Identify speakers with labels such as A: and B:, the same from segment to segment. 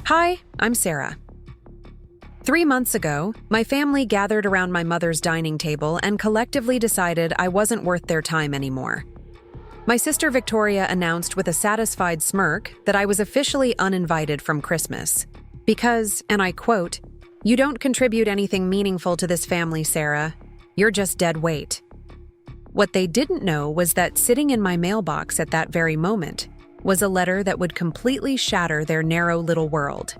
A: Hi, I'm Sarah. 3 months ago, my family gathered around my mother's dining table and collectively decided I wasn't worth their time anymore. My sister Victoria announced with a satisfied smirk that I was officially uninvited from Christmas. Because, and I quote, "You don't contribute anything meaningful to this family, Sarah. You're just dead weight." What they didn't know was that sitting in my mailbox at that very moment was a letter that would completely shatter their narrow little world.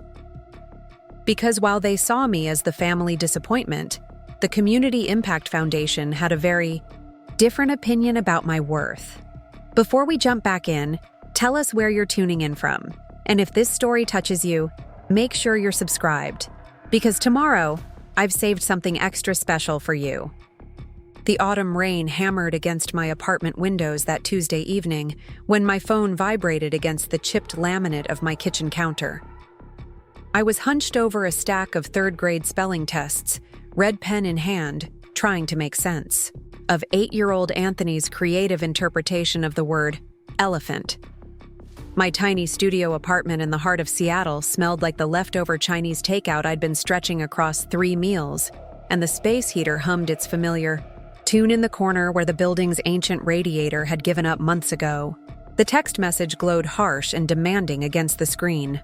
A: Because while they saw me as the family disappointment, the Community Impact Foundation had a very different opinion about my worth. Before we jump back in, tell us where you're tuning in from. And if this story touches you, make sure you're subscribed. Because tomorrow, I've saved something extra special for you. The autumn rain hammered against my apartment windows that Tuesday evening when my phone vibrated against the chipped laminate of my kitchen counter. I was hunched over a stack of third-grade spelling tests, red pen in hand, trying to make sense of 8-year-old Anthony's creative interpretation of the word elephant. My tiny studio apartment in the heart of Seattle smelled like the leftover Chinese takeout I'd been stretching across 3 meals, and the space heater hummed its familiar tune in the corner where the building's ancient radiator had given up months ago. The text message glowed harsh and demanding against the screen.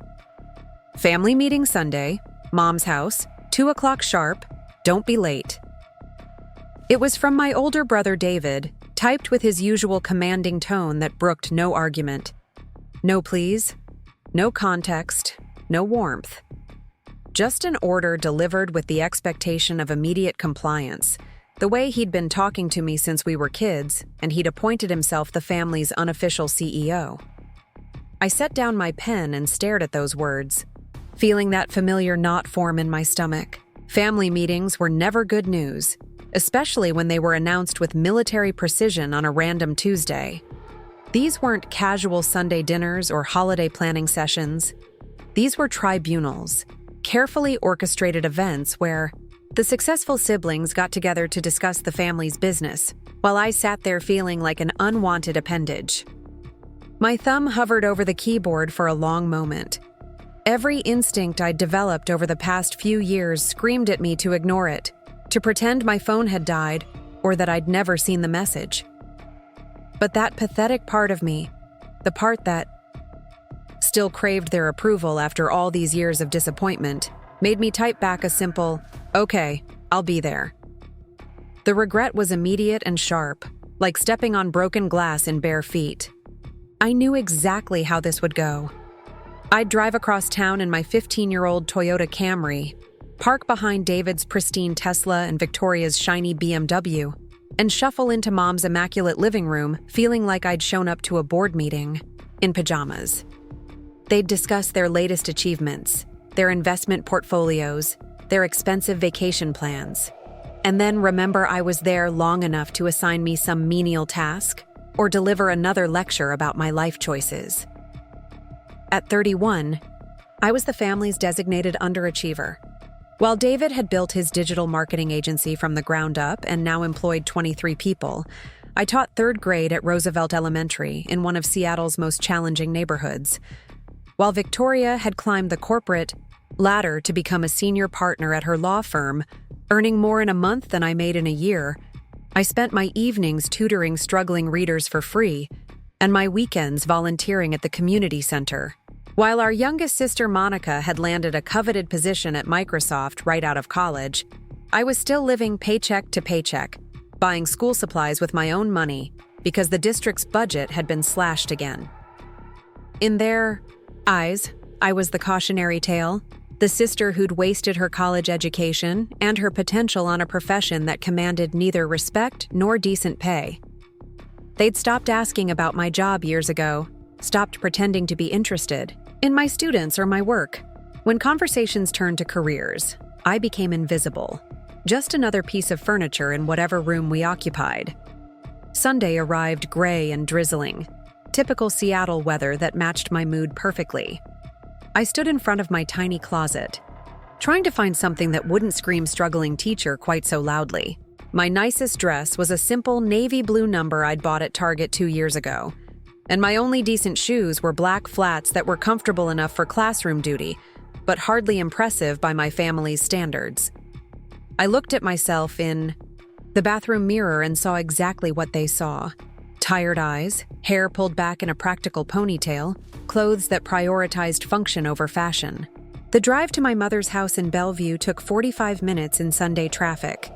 A: Family meeting Sunday, Mom's house, 2 o'clock sharp, don't be late. It was from my older brother David, typed with his usual commanding tone that brooked no argument. No please, no context, no warmth. Just an order delivered with the expectation of immediate compliance, the way he'd been talking to me since we were kids, and he'd appointed himself the family's unofficial CEO. I set down my pen and stared at those words, feeling that familiar knot form in my stomach. Family meetings were never good news, especially when they were announced with military precision on a random Tuesday. These weren't casual Sunday dinners or holiday planning sessions. These were tribunals, carefully orchestrated events where the successful siblings got together to discuss the family's business, while I sat there feeling like an unwanted appendage. My thumb hovered over the keyboard for a long moment. Every instinct I'd developed over the past few years screamed at me to ignore it, to pretend my phone had died, or that I'd never seen the message. But that pathetic part of me, the part that still craved their approval after all these years of disappointment, made me type back a simple, "Okay, I'll be there." The regret was immediate and sharp, like stepping on broken glass in bare feet. I knew exactly how this would go. I'd drive across town in my 15-year-old Toyota Camry, park behind David's pristine Tesla and Victoria's shiny BMW, and shuffle into Mom's immaculate living room feeling like I'd shown up to a board meeting in pajamas. They'd discuss their latest achievements, their investment portfolios, their expensive vacation plans, and then remember I was there long enough to assign me some menial task or deliver another lecture about my life choices. At 31, I was the family's designated underachiever. While David had built his digital marketing agency from the ground up and now employed 23 people, I taught 3rd grade at Roosevelt Elementary in one of Seattle's most challenging neighborhoods. While Victoria had climbed the corporate ladder to become a senior partner at her law firm, earning more in a month than I made in a year, I spent my evenings tutoring struggling readers for free and my weekends volunteering at the community center. While our youngest sister Monica had landed a coveted position at Microsoft right out of college, I was still living paycheck to paycheck, buying school supplies with my own money because the district's budget had been slashed again. In their eyes, I was the cautionary tale, the sister who'd wasted her college education and her potential on a profession that commanded neither respect nor decent pay. They'd stopped asking about my job years ago, stopped pretending to be interested in my students or my work. When conversations turned to careers, I became invisible, just another piece of furniture in whatever room we occupied. Sunday arrived gray and drizzling, typical Seattle weather that matched my mood perfectly. I stood in front of my tiny closet, trying to find something that wouldn't scream struggling teacher quite so loudly. My nicest dress was a simple navy blue number I'd bought at Target 2 years ago, and my only decent shoes were black flats that were comfortable enough for classroom duty, but hardly impressive by my family's standards. I looked at myself in the bathroom mirror and saw exactly what they saw. Tired eyes, hair pulled back in a practical ponytail, clothes that prioritized function over fashion. The drive to my mother's house in Bellevue took 45 minutes in Sunday traffic.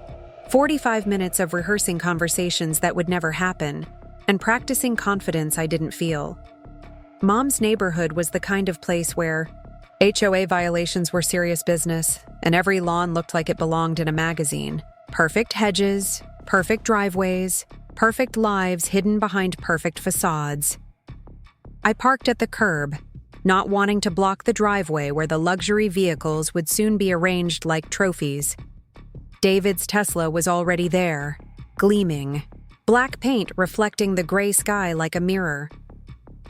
A: 45 minutes of rehearsing conversations that would never happen, and practicing confidence I didn't feel. Mom's neighborhood was the kind of place where HOA violations were serious business, and every lawn looked like it belonged in a magazine. Perfect hedges, perfect driveways, perfect lives hidden behind perfect facades. I parked at the curb, not wanting to block the driveway where the luxury vehicles would soon be arranged like trophies. David's Tesla was already there, gleaming, black paint reflecting the gray sky like a mirror.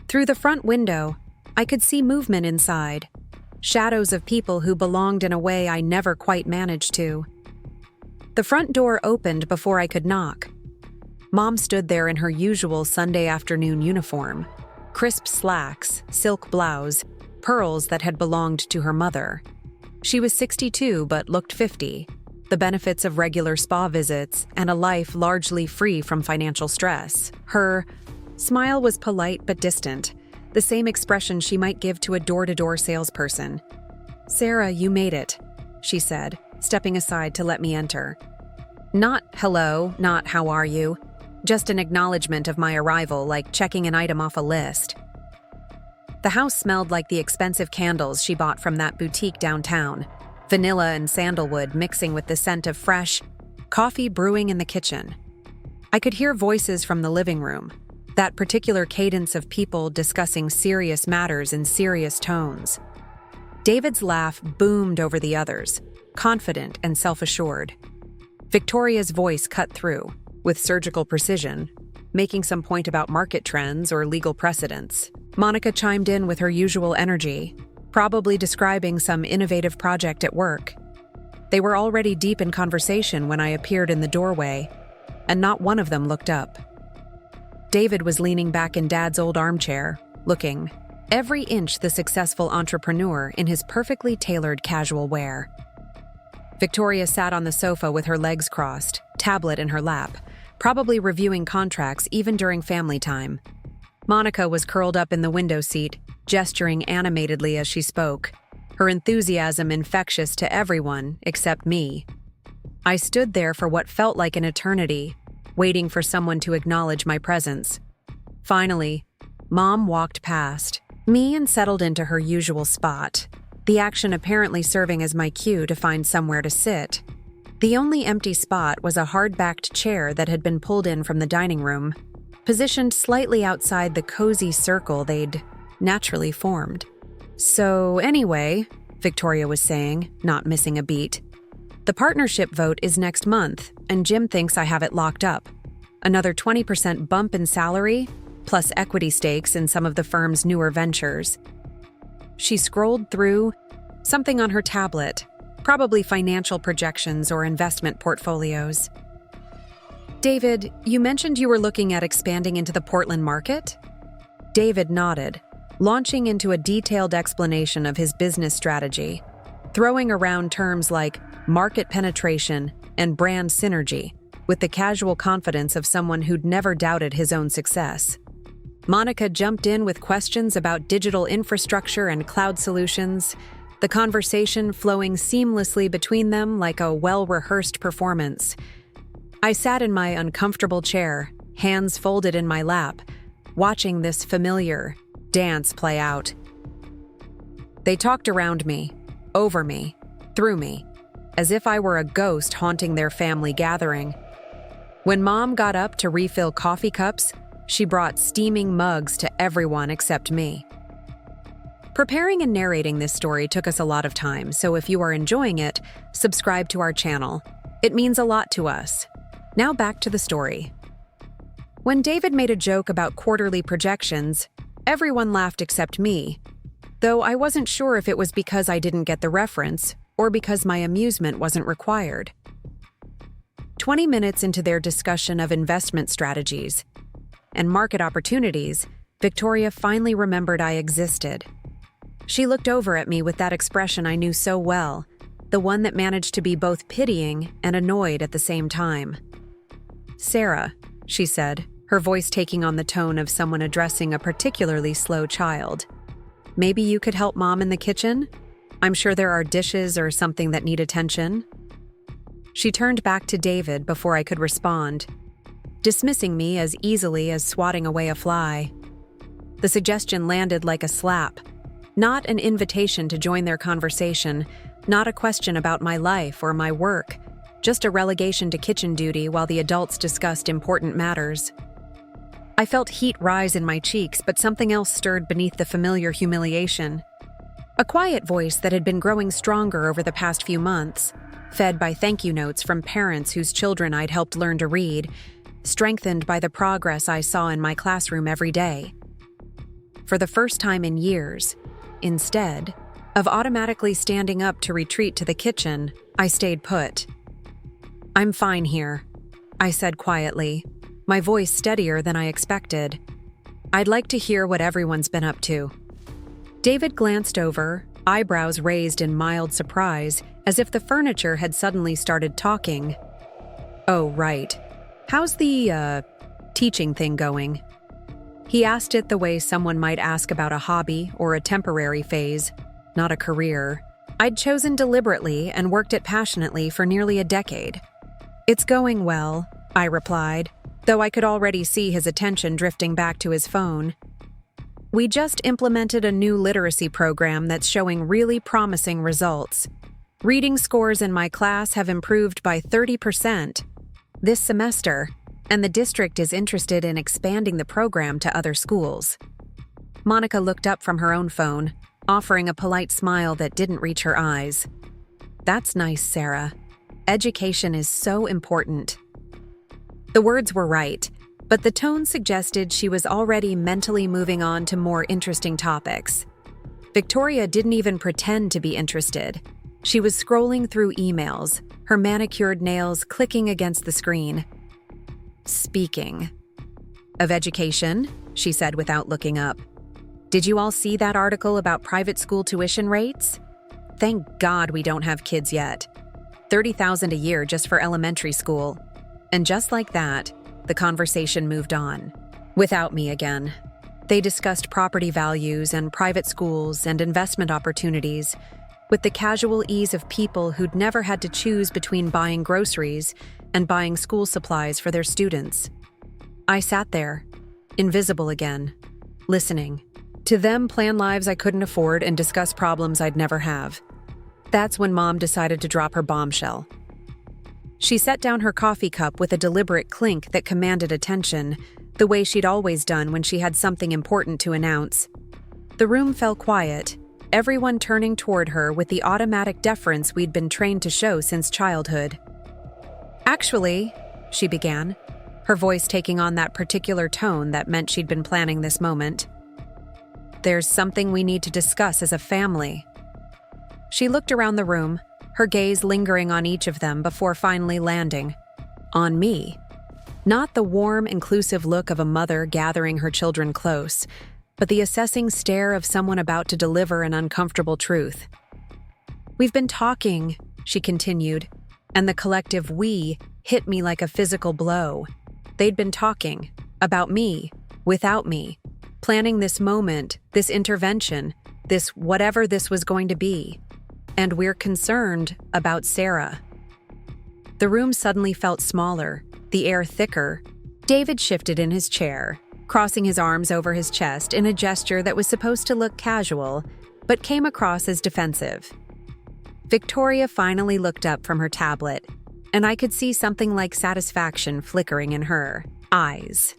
A: Through the front window, I could see movement inside, shadows of people who belonged in a way I never quite managed to. The front door opened before I could knock. Mom stood there in her usual Sunday afternoon uniform, crisp slacks, silk blouse, pearls that had belonged to her mother. She was 62 but looked 50, the benefits of regular spa visits and a life largely free from financial stress. Her smile was polite but distant, the same expression she might give to a door-to-door salesperson. "Sarah, you made it," she said, stepping aside to let me enter. Not hello, not how are you, just an acknowledgement of my arrival, like checking an item off a list. The house smelled like the expensive candles she bought from that boutique downtown, vanilla and sandalwood mixing with the scent of fresh coffee brewing in the kitchen. I could hear voices from the living room, that particular cadence of people discussing serious matters in serious tones. David's laugh boomed over the others, confident and self-assured. Victoria's voice cut through, with surgical precision, making some point about market trends or legal precedents. Monica chimed in with her usual energy, probably describing some innovative project at work. They were already deep in conversation when I appeared in the doorway, and not one of them looked up. David was leaning back in Dad's old armchair, looking every inch the successful entrepreneur in his perfectly tailored casual wear. Victoria sat on the sofa with her legs crossed, tablet in her lap, probably reviewing contracts even during family time. Monica was curled up in the window seat, gesturing animatedly as she spoke, her enthusiasm infectious to everyone except me. I stood there for what felt like an eternity, waiting for someone to acknowledge my presence. Finally, Mom walked past me and settled into her usual spot, the action apparently serving as my cue to find somewhere to sit. The only empty spot was a hard-backed chair that had been pulled in from the dining room, positioned slightly outside the cozy circle they'd naturally formed. "So anyway," Victoria was saying, not missing a beat, "the partnership vote is next month, and Jim thinks I have it locked up. Another 20% bump in salary, plus equity stakes in some of the firm's newer ventures." She scrolled through something on her tablet, probably financial projections or investment portfolios. "David, you mentioned you were looking at expanding into the Portland market?" David nodded, launching into a detailed explanation of his business strategy, throwing around terms like market penetration and brand synergy, with the casual confidence of someone who'd never doubted his own success. Monica jumped in with questions about digital infrastructure and cloud solutions, the conversation flowing seamlessly between them like a well-rehearsed performance. I sat in my uncomfortable chair, hands folded in my lap, watching this familiar dance play out. They talked around me, over me, through me, as if I were a ghost haunting their family gathering. When Mom got up to refill coffee cups, she brought steaming mugs to everyone except me. Preparing and narrating this story took us a lot of time, so if you are enjoying it, subscribe to our channel. It means a lot to us. Now back to the story. When David made a joke about quarterly projections, everyone laughed except me, though I wasn't sure if it was because I didn't get the reference or because my amusement wasn't required. 20 minutes into their discussion of investment strategies and market opportunities, Victoria finally remembered I existed. She looked over at me with that expression I knew so well, the one that managed to be both pitying and annoyed at the same time. "Sarah," she said, her voice taking on the tone of someone addressing a particularly slow child. "Maybe you could help Mom in the kitchen? I'm sure there are dishes or something that need attention." She turned back to David before I could respond, dismissing me as easily as swatting away a fly. The suggestion landed like a slap. Not an invitation to join their conversation, not a question about my life or my work, just a relegation to kitchen duty while the adults discussed important matters. I felt heat rise in my cheeks, but something else stirred beneath the familiar humiliation. A quiet voice that had been growing stronger over the past few months, fed by thank you notes from parents whose children I'd helped learn to read, strengthened by the progress I saw in my classroom every day. For the first time in years, instead of automatically standing up to retreat to the kitchen, I stayed put. "I'm fine here," I said quietly, my voice steadier than I expected. "I'd like to hear what everyone's been up to." David glanced over, eyebrows raised in mild surprise, as if the furniture had suddenly started talking. "Oh, right. How's the, teaching thing going?" He asked it the way someone might ask about a hobby or a temporary phase, not a career I'd chosen deliberately and worked it passionately for nearly a decade. "It's going well," I replied, though I could already see his attention drifting back to his phone. "We just implemented a new literacy program that's showing really promising results. Reading scores in my class have improved by 30% this semester, and the district is interested in expanding the program to other schools." Monica looked up from her own phone, offering a polite smile that didn't reach her eyes. "That's nice, Sarah. Education is so important." The words were right, but the tone suggested she was already mentally moving on to more interesting topics. Victoria didn't even pretend to be interested. She was scrolling through emails, her manicured nails clicking against the screen. "Speaking of education," she said without looking up, "did you all see that article about private school tuition rates? Thank God we don't have kids yet. $30,000 a year just for elementary school." And just like that, the conversation moved on. Without me again. They discussed property values and private schools and investment opportunities, with the casual ease of people who'd never had to choose between buying groceries and buying school supplies for their students. I sat there, invisible again, listening. To them plan lives I couldn't afford and discuss problems I'd never have. That's when Mom decided to drop her bombshell. She set down her coffee cup with a deliberate clink that commanded attention, the way she'd always done when she had something important to announce. The room fell quiet, everyone turning toward her with the automatic deference we'd been trained to show since childhood. "Actually," she began, her voice taking on that particular tone that meant she'd been planning this moment, "there's something we need to discuss as a family." She looked around the room, her gaze lingering on each of them before finally landing on me. Not the warm, inclusive look of a mother gathering her children close, but the assessing stare of someone about to deliver an uncomfortable truth. "We've been talking," she continued, and the collective "we" hit me like a physical blow. They'd been talking about me, without me, planning this moment, this intervention, this whatever this was going to be. And we're concerned about Sarah. The room suddenly felt smaller, the air thicker. David shifted in his chair, crossing his arms over his chest in a gesture that was supposed to look casual, but came across as defensive. Victoria finally looked up from her tablet, and I could see something like satisfaction flickering in her eyes.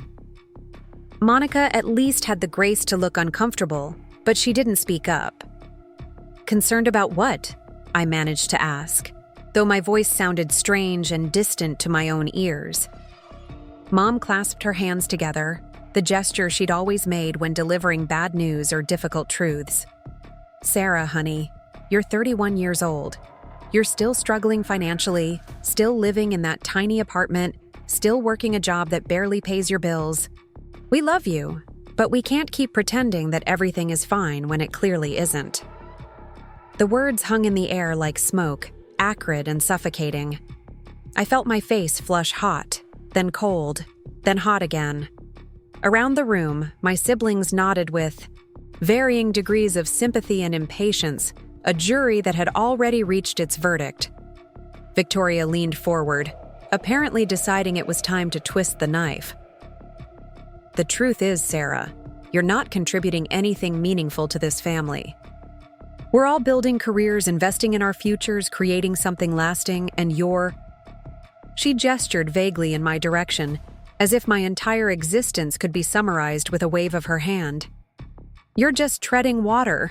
A: Monica at least had the grace to look uncomfortable, but she didn't speak up. "Concerned about what?" I managed to ask, though my voice sounded strange and distant to my own ears. Mom clasped her hands together, the gesture she'd always made when delivering bad news or difficult truths. "Sarah, honey, you're 31 years old. You're still struggling financially, still living in that tiny apartment, still working a job that barely pays your bills. We love you, But we can't keep pretending that everything is fine when it clearly isn't. The words hung in the air like smoke, acrid and suffocating. I felt my face flush hot, then cold, then hot again. Around the room, my siblings nodded with varying degrees of sympathy and impatience, a jury that had already reached its verdict. Victoria leaned forward, apparently deciding it was time to twist the knife. The truth is, Sarah, you're not contributing anything meaningful to this family. We're all building careers, investing in our futures, creating something lasting, and you're... She gestured vaguely in my direction, as if my entire existence could be summarized with a wave of her hand. You're just treading water.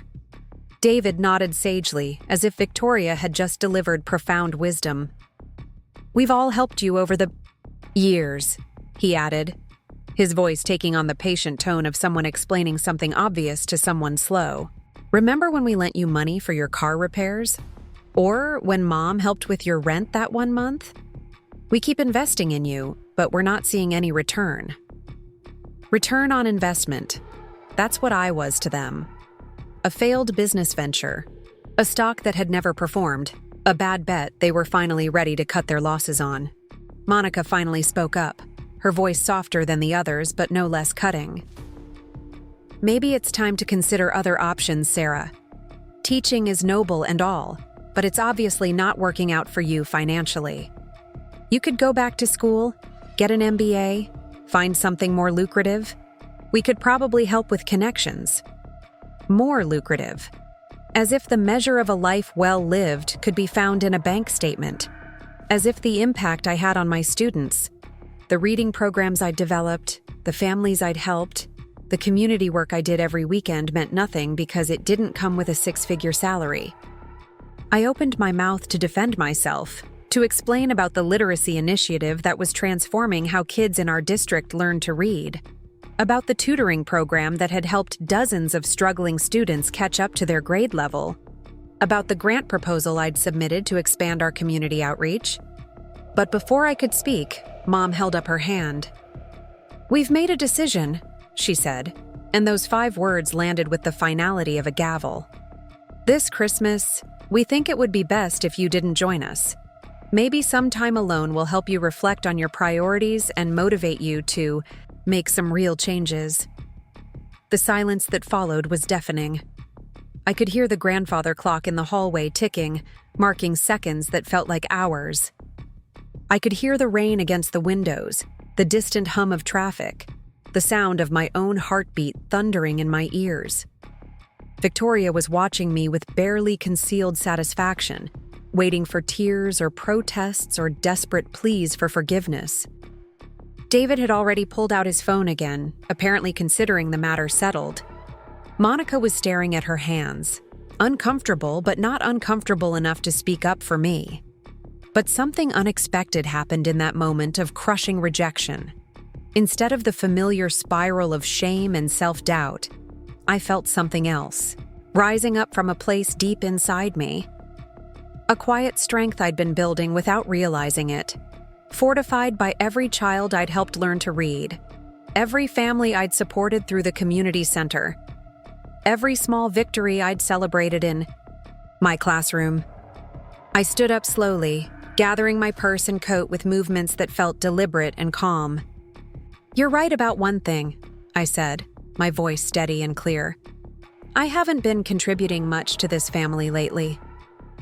A: David nodded sagely, as if Victoria had just delivered profound wisdom. We've all helped you over the years, he added, his voice taking on the patient tone of someone explaining something obvious to someone slow. Remember when we lent you money for your car repairs? Or when Mom helped with your rent that one month? We keep investing in you, but we're not seeing any return. Return on investment. That's what I was to them. A failed business venture. A stock that had never performed. A bad bet they were finally ready to cut their losses on. Monica finally spoke up, her voice softer than the others, but no less cutting. Maybe it's time to consider other options, Sarah. Teaching is noble and all, but it's obviously not working out for you financially. You could go back to school, get an MBA, find something more lucrative. We could probably help with connections. More lucrative. As if the measure of a life well lived could be found in a bank statement. As if the impact I had on my students, the reading programs I'd developed, the families I'd helped, the community work I did every weekend meant nothing because it didn't come with a six-figure salary. I opened my mouth to defend myself, to explain about the literacy initiative that was transforming how kids in our district learned to read, about the tutoring program that had helped dozens of struggling students catch up to their grade level, about the grant proposal I'd submitted to expand our community outreach. But before I could speak, Mom held up her hand. "We've made a decision," she said, and those 5 words landed with the finality of a gavel. "This Christmas, we think it would be best if you didn't join us. Maybe some time alone will help you reflect on your priorities and motivate you to make some real changes." The silence that followed was deafening. I could hear the grandfather clock in the hallway ticking, marking seconds that felt like hours. I could hear the rain against the windows, the distant hum of traffic, the sound of my own heartbeat thundering in my ears. Victoria was watching me with barely concealed satisfaction, waiting for tears or protests or desperate pleas for forgiveness. David had already pulled out his phone again, apparently considering the matter settled. Monica was staring at her hands, uncomfortable but not uncomfortable enough to speak up for me. But something unexpected happened in that moment of crushing rejection. Instead of the familiar spiral of shame and self-doubt, I felt something else, rising up from a place deep inside me. A quiet strength I'd been building without realizing it, fortified by every child I'd helped learn to read, every family I'd supported through the community center, every small victory I'd celebrated in my classroom. I stood up slowly, gathering my purse and coat with movements that felt deliberate and calm. "You're right about one thing," I said, my voice steady and clear. "I haven't been contributing much to this family lately.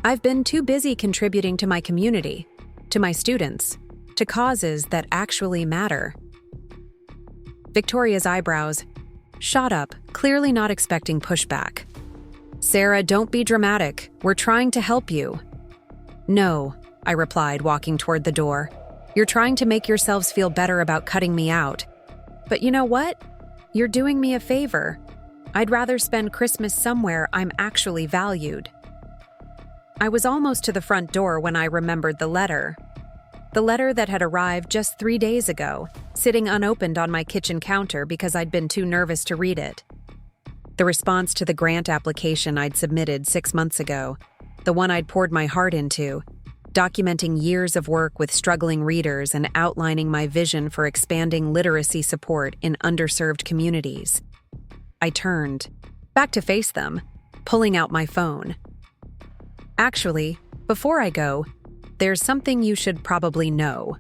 A: I've been too busy contributing to my community, to my students, to causes that actually matter." Victoria's eyebrows shot up, clearly not expecting pushback. "Sarah, don't be dramatic. We're trying to help you." "No," I replied, walking toward the door. "You're trying to make yourselves feel better about cutting me out. But you know what? You're doing me a favor. I'd rather spend Christmas somewhere I'm actually valued." I was almost to the front door when I remembered the letter. The letter that had arrived just 3 days ago, sitting unopened on my kitchen counter because I'd been too nervous to read it. The response to the grant application I'd submitted 6 months ago, the one I'd poured my heart into, documenting years of work with struggling readers and outlining my vision for expanding literacy support in underserved communities. I turned, back to face them, pulling out my phone. Actually, before I go, there's something you should probably know.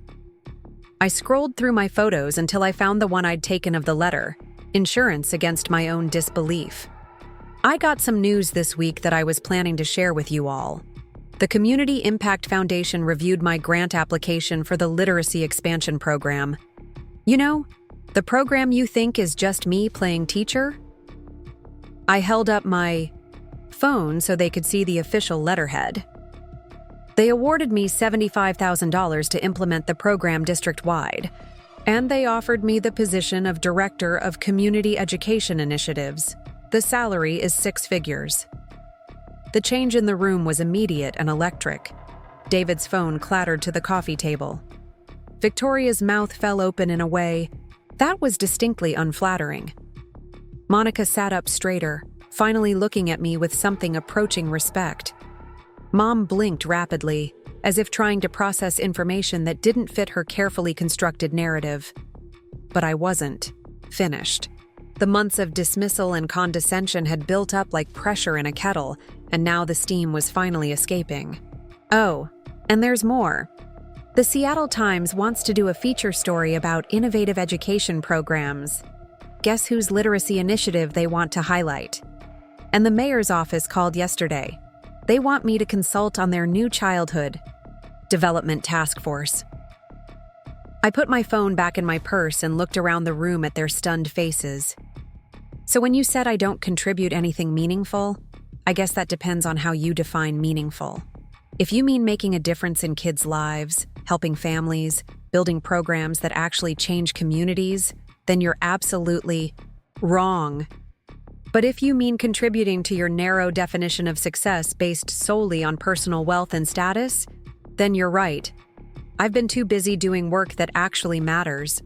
A: I scrolled through my photos until I found the one I'd taken of the letter, insurance against my own disbelief. I got some news this week that I was planning to share with you all. The Community Impact Foundation reviewed my grant application for the Literacy Expansion Program. You know, the program you think is just me playing teacher? I held up my phone so they could see the official letterhead. They awarded me $75,000 to implement the program district-wide, and they offered me the position of Director of Community Education Initiatives. The salary is 6 figures. The change in the room was immediate and electric. David's phone clattered to the coffee table. Victoria's mouth fell open in a way that was distinctly unflattering. Monica sat up straighter, finally looking at me with something approaching respect. Mom blinked rapidly, as if trying to process information that didn't fit her carefully constructed narrative. But I wasn't finished. The months of dismissal and condescension had built up like pressure in a kettle, and now the steam was finally escaping. Oh, and there's more. The Seattle Times wants to do a feature story about innovative education programs. Guess whose literacy initiative they want to highlight? And the mayor's office called yesterday. They want me to consult on their new childhood development task force. I put my phone back in my purse and looked around the room at their stunned faces. So when you said I don't contribute anything meaningful, I guess that depends on how you define meaningful. If you mean making a difference in kids' lives, helping families, building programs that actually change communities, then you're absolutely wrong. But if you mean contributing to your narrow definition of success based solely on personal wealth and status, then you're right. I've been too busy doing work that actually matters.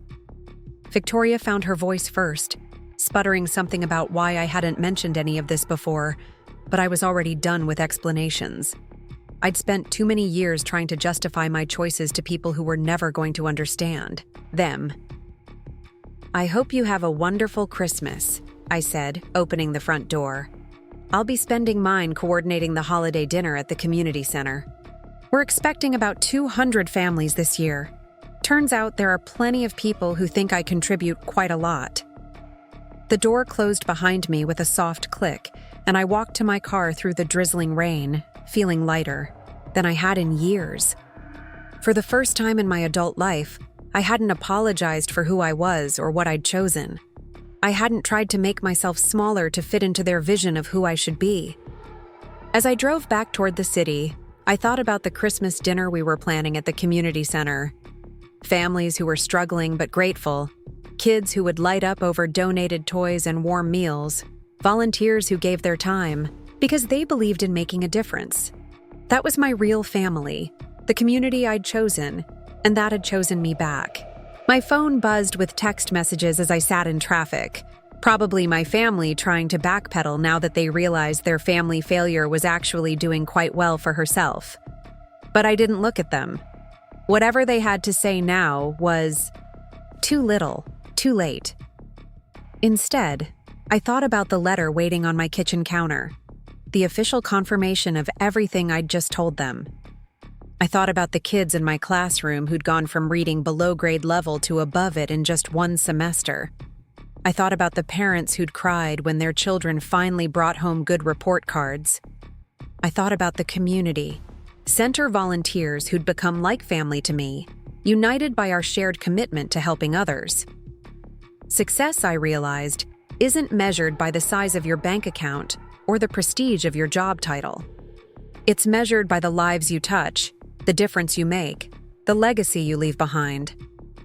A: Victoria found her voice first, sputtering something about why I hadn't mentioned any of this before, but I was already done with explanations. I'd spent too many years trying to justify my choices to people who were never going to understand them. I hope you have a wonderful Christmas, I said, opening the front door. I'll be spending mine coordinating the holiday dinner at the community center. We're expecting about 200 families this year. Turns out there are plenty of people who think I contribute quite a lot. The door closed behind me with a soft click, and I walked to my car through the drizzling rain, feeling lighter than I had in years. For the first time in my adult life, I hadn't apologized for who I was or what I'd chosen. I hadn't tried to make myself smaller to fit into their vision of who I should be. As I drove back toward the city, I thought about the Christmas dinner we were planning at the community center. Families who were struggling but grateful, kids who would light up over donated toys and warm meals, volunteers who gave their time because they believed in making a difference. That was my real family, the community I'd chosen, and that had chosen me back. My phone buzzed with text messages as I sat in traffic, probably my family trying to backpedal now that they realized their family failure was actually doing quite well for herself. But I didn't look at them. Whatever they had to say now was too little, too late. Instead, I thought about the letter waiting on my kitchen counter, the official confirmation of everything I'd just told them. I thought about the kids in my classroom who'd gone from reading below grade level to above it in just one semester. I thought about the parents who'd cried when their children finally brought home good report cards. I thought about the community, center volunteers who'd become like family to me, united by our shared commitment to helping others. Success, I realized, isn't measured by the size of your bank account or the prestige of your job title. It's measured by the lives you touch, the difference you make, the legacy you leave behind.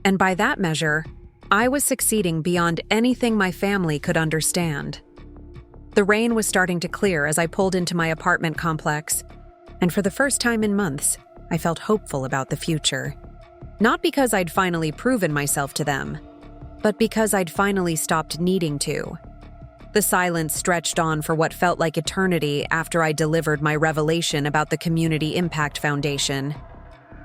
A: And by that measure, I was succeeding beyond anything my family could understand. The rain was starting to clear as I pulled into my apartment complex, and for the first time in months, I felt hopeful about the future. Not because I'd finally proven myself to them, but because I'd finally stopped needing to. The silence stretched on for what felt like eternity after I delivered my revelation about the Community Impact Foundation.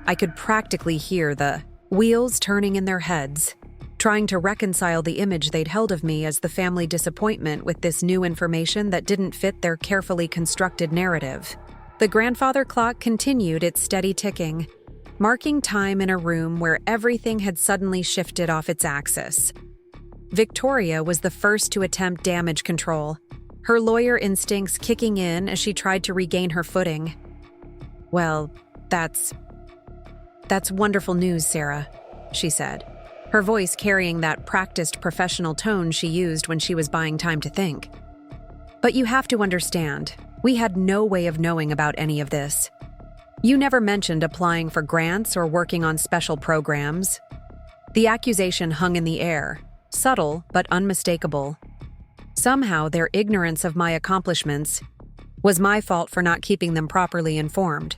A: I could practically hear the wheels turning in their heads, trying to reconcile the image they'd held of me as the family disappointment with this new information that didn't fit their carefully constructed narrative. The grandfather clock continued its steady ticking, marking time in a room where everything had suddenly shifted off its axis. Victoria was the first to attempt damage control, her lawyer instincts kicking in as she tried to regain her footing. "Well, that's wonderful news, Sarah," she said, her voice carrying that practiced professional tone she used when she was buying time to think. "But you have to understand, we had no way of knowing about any of this. You never mentioned applying for grants or working on special programs." The accusation hung in the air, subtle but unmistakable. Somehow their ignorance of my accomplishments was my fault for not keeping them properly informed.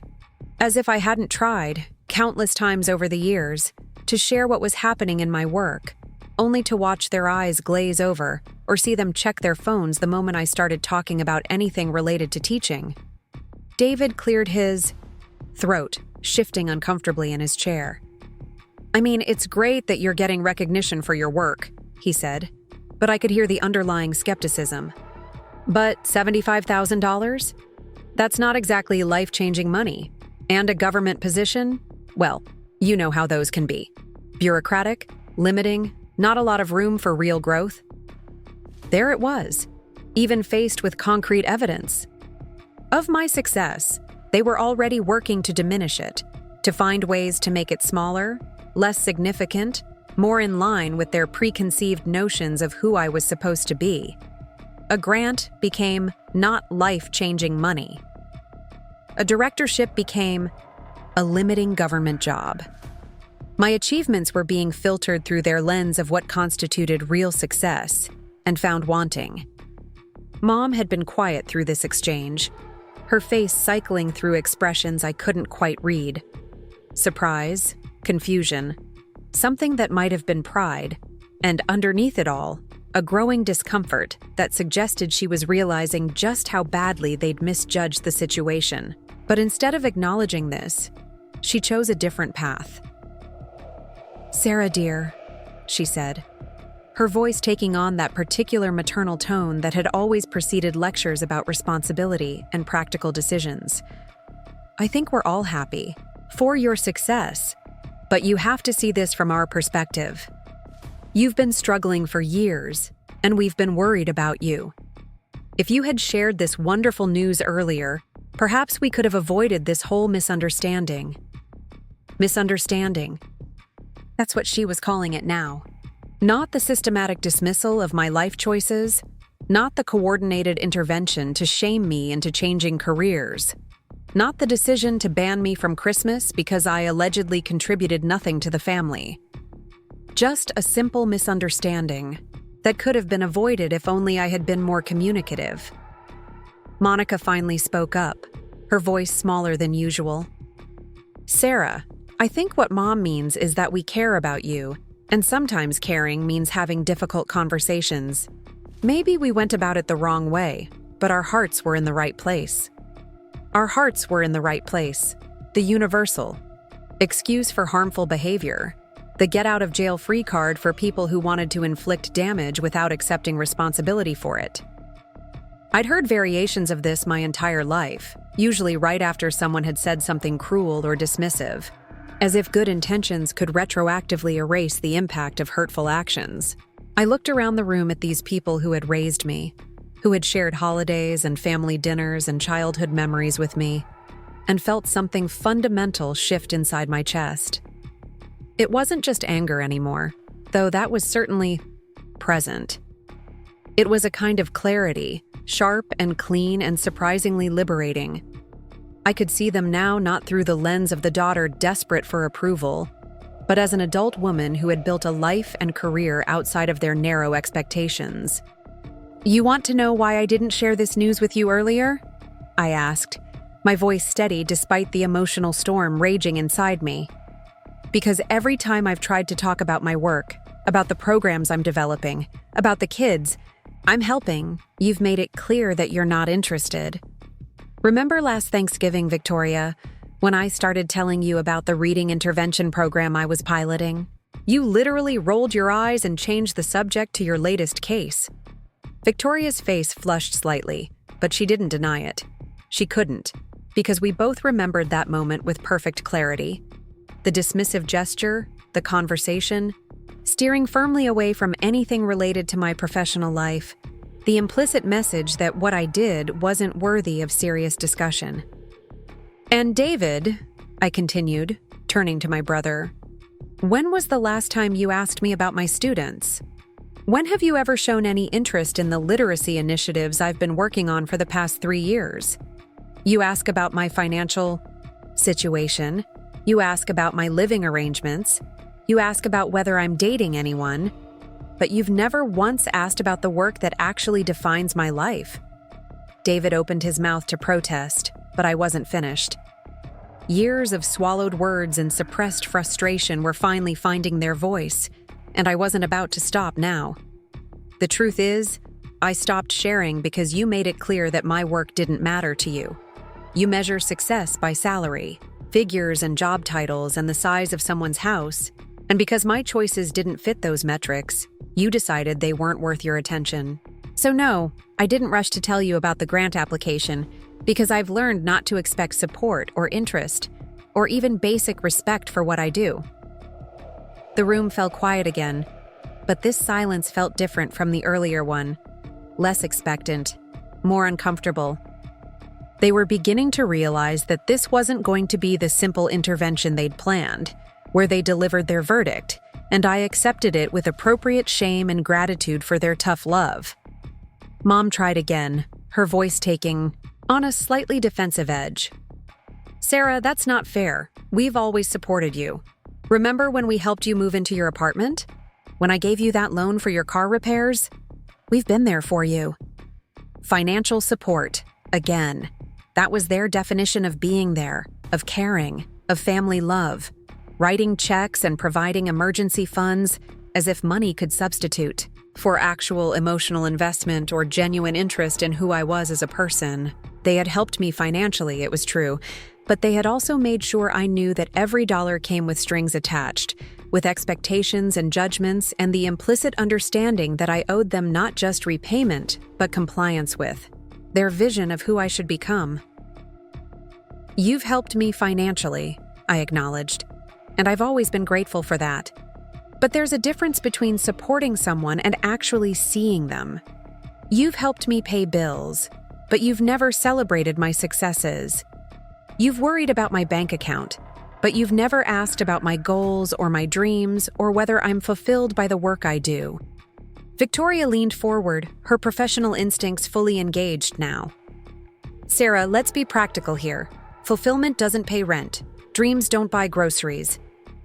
A: As if I hadn't tried, countless times over the years, to share what was happening in my work, only to watch their eyes glaze over or see them check their phones the moment I started talking about anything related to teaching. David cleared his throat, shifting uncomfortably in his chair. "I mean, it's great that you're getting recognition for your work," he said, but I could hear the underlying skepticism. "But $75,000? That's not exactly life-changing money. And a government position? Well, you know how those can be. Bureaucratic, limiting, not a lot of room for real growth." There it was, even faced with concrete evidence. Of my success, they were already working to diminish it, to find ways to make it smaller, less significant, more in line with their preconceived notions of who I was supposed to be. A grant became not life-changing money. A directorship became a limiting government job. My achievements were being filtered through their lens of what constituted real success and found wanting. Mom had been quiet through this exchange, her face cycling through expressions I couldn't quite read. Surprise, confusion, something that might have been pride, and underneath it all, a growing discomfort that suggested she was realizing just how badly they'd misjudged the situation. But instead of acknowledging this, she chose a different path. "Sarah, dear," she said, her voice taking on that particular maternal tone that had always preceded lectures about responsibility and practical decisions. "I think we're all happy for your success, but you have to see this from our perspective. You've been struggling for years, and we've been worried about you. If you had shared this wonderful news earlier, perhaps we could have avoided this whole misunderstanding." Misunderstanding. That's what she was calling it now. Not the systematic dismissal of my life choices, not the coordinated intervention to shame me into changing careers, not the decision to ban me from Christmas because I allegedly contributed nothing to the family. Just a simple misunderstanding that could have been avoided if only I had been more communicative. Monica finally spoke up, her voice smaller than usual. "Sarah, I think what Mom means is that we care about you, and sometimes caring means having difficult conversations. Maybe we went about it the wrong way, but our hearts were in the right place." Our hearts were in the right place. The universal excuse for harmful behavior. The get-out-of-jail-free card for people who wanted to inflict damage without accepting responsibility for it. I'd heard variations of this my entire life, usually right after someone had said something cruel or dismissive, as if good intentions could retroactively erase the impact of hurtful actions. I looked around the room at these people who had raised me, who had shared holidays and family dinners and childhood memories with me, and felt something fundamental shift inside my chest. It wasn't just anger anymore, though that was certainly present. It was a kind of clarity, sharp and clean and surprisingly liberating. I could see them now not through the lens of the daughter desperate for approval, but as an adult woman who had built a life and career outside of their narrow expectations. "You want to know why I didn't share this news with you earlier?" I asked, my voice steady despite the emotional storm raging inside me. "Because every time I've tried to talk about my work, about the programs I'm developing, about the kids I'm helping, you've made it clear that you're not interested. Remember last Thanksgiving, Victoria, when I started telling you about the reading intervention program I was piloting? You literally rolled your eyes and changed the subject to your latest case." Victoria's face flushed slightly, but she didn't deny it. She couldn't, because we both remembered that moment with perfect clarity. The dismissive gesture, the conversation, steering firmly away from anything related to my professional life, the implicit message that what I did wasn't worthy of serious discussion. "And David," I continued, turning to my brother, "when was the last time you asked me about my students? When have you ever shown any interest in the literacy initiatives I've been working on for the past 3 years? You ask about my financial situation. You ask about my living arrangements. You ask about whether I'm dating anyone. But you've never once asked about the work that actually defines my life." David opened his mouth to protest, but I wasn't finished. Years of swallowed words and suppressed frustration were finally finding their voice, and I wasn't about to stop now. "The truth is, I stopped sharing because you made it clear that my work didn't matter to you. You measure success by salary, figures and job titles and the size of someone's house, and because my choices didn't fit those metrics, you decided they weren't worth your attention. So no, I didn't rush to tell you about the grant application because I've learned not to expect support or interest, or even basic respect for what I do." The room fell quiet again, but this silence felt different from the earlier one, less expectant, more uncomfortable. They were beginning to realize that this wasn't going to be the simple intervention they'd planned, where they delivered their verdict, and I accepted it with appropriate shame and gratitude for their tough love. Mom tried again, her voice taking on a slightly defensive edge. "Sarah, that's not fair. We've always supported you. Remember when we helped you move into your apartment? When I gave you that loan for your car repairs? We've been there for you." Financial support, again. That was their definition of being there, of caring, of family love. Writing checks and providing emergency funds as if money could substitute for actual emotional investment or genuine interest in who I was as a person. They had helped me financially, it was true, but they had also made sure I knew that every dollar came with strings attached, with expectations and judgments and the implicit understanding that I owed them not just repayment, but compliance with their vision of who I should become. "You've helped me financially," I acknowledged, "and I've always been grateful for that. But there's a difference between supporting someone and actually seeing them. You've helped me pay bills, but you've never celebrated my successes. You've worried about my bank account, but you've never asked about my goals or my dreams or whether I'm fulfilled by the work I do." Victoria leaned forward, her professional instincts fully engaged now. "Sarah, let's be practical here. Fulfillment doesn't pay rent. Dreams don't buy groceries.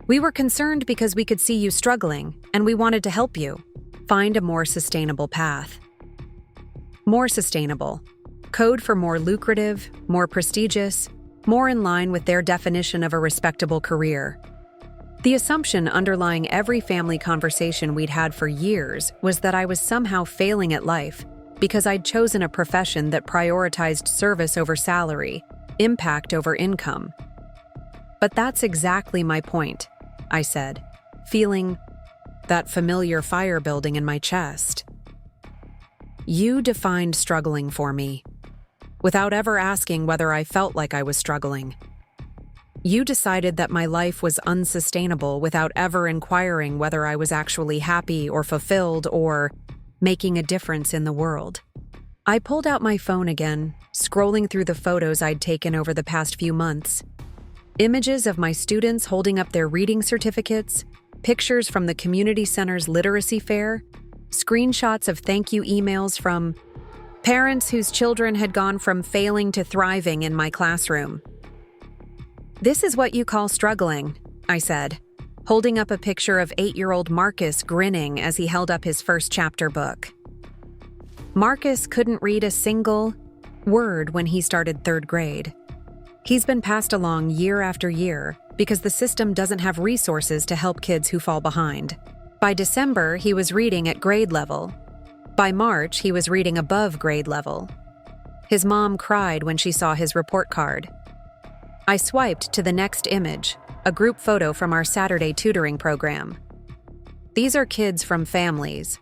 A: We were concerned because we could see you struggling, and we wanted to help you find a more sustainable path." More sustainable. Code for more lucrative, more prestigious, more in line with their definition of a respectable career. The assumption underlying every family conversation we'd had for years was that I was somehow failing at life because I'd chosen a profession that prioritized service over salary, impact over income. "But that's exactly my point," I said, feeling that familiar fire building in my chest. "You defined struggling for me, without ever asking whether I felt like I was struggling. You decided that my life was unsustainable without ever inquiring whether I was actually happy or fulfilled or making a difference in the world." I pulled out my phone again, scrolling through the photos I'd taken over the past few months. Images of my students holding up their reading certificates, pictures from the community center's literacy fair, screenshots of thank you emails from parents whose children had gone from failing to thriving in my classroom. "This is what you call struggling," I said, holding up a picture of 8-year-old Marcus grinning as he held up his first chapter book. Marcus couldn't read a single word when he started 3rd grade. He's been passed along year after year because the system doesn't have resources to help kids who fall behind. By December, he was reading at grade level. By March, he was reading above grade level. His mom cried when she saw his report card. I swiped to the next image, a group photo from our Saturday tutoring program. These are kids from families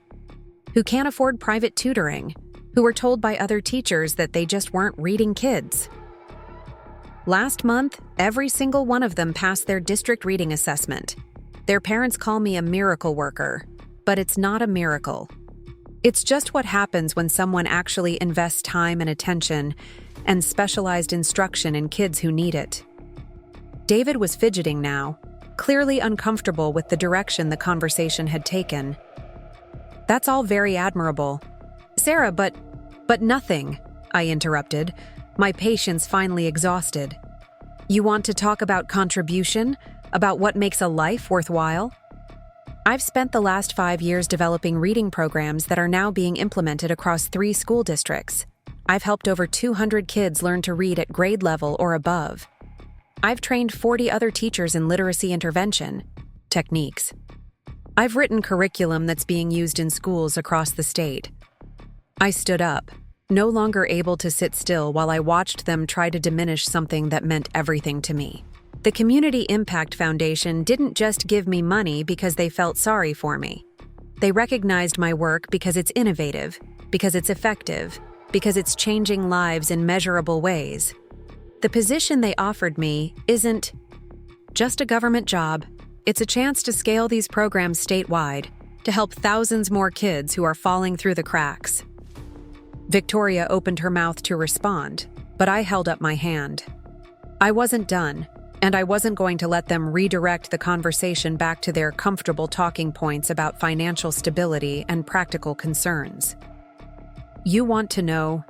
A: who can't afford private tutoring, who were told by other teachers that they just weren't reading kids. Last month, every single one of them passed their district reading assessment. Their parents call me a miracle worker, but it's not a miracle. It's just what happens when someone actually invests time and attention and specialized instruction in kids who need it. David was fidgeting now, clearly uncomfortable with the direction the conversation had taken. That's all very admirable. Sarah, but nothing, I interrupted, my patience finally exhausted. You want to talk about contribution? About what makes a life worthwhile? I've spent the last 5 years developing reading programs that are now being implemented across 3 school districts. I've helped over 200 kids learn to read at grade level or above. I've trained 40 other teachers in literacy intervention techniques. I've written curriculum that's being used in schools across the state. I stood up, no longer able to sit still while I watched them try to diminish something that meant everything to me. The Community Impact Foundation didn't just give me money because they felt sorry for me. They recognized my work because it's innovative, because it's effective, because it's changing lives in measurable ways. The position they offered me isn't just a government job. It's a chance to scale these programs statewide, to help thousands more kids who are falling through the cracks. Victoria opened her mouth to respond, but I held up my hand. I wasn't done, and I wasn't going to let them redirect the conversation back to their comfortable talking points about financial stability and practical concerns. You want to know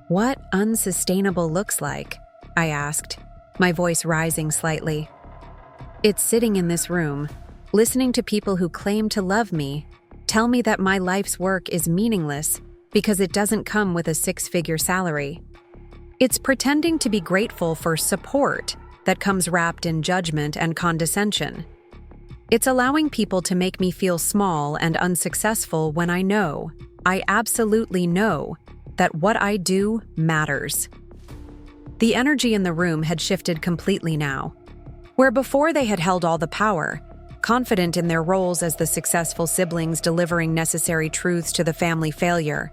A: what unsustainable looks like? I asked, my voice rising slightly. It's sitting in this room, listening to people who claim to love me, tell me that my life's work is meaningless because it doesn't come with a 6-figure salary. It's pretending to be grateful for support that comes wrapped in judgment and condescension. It's allowing people to make me feel small and unsuccessful when I absolutely know, that what I do matters. The energy in the room had shifted completely now. Where before they had held all the power, confident in their roles as the successful siblings delivering necessary truths to the family failure,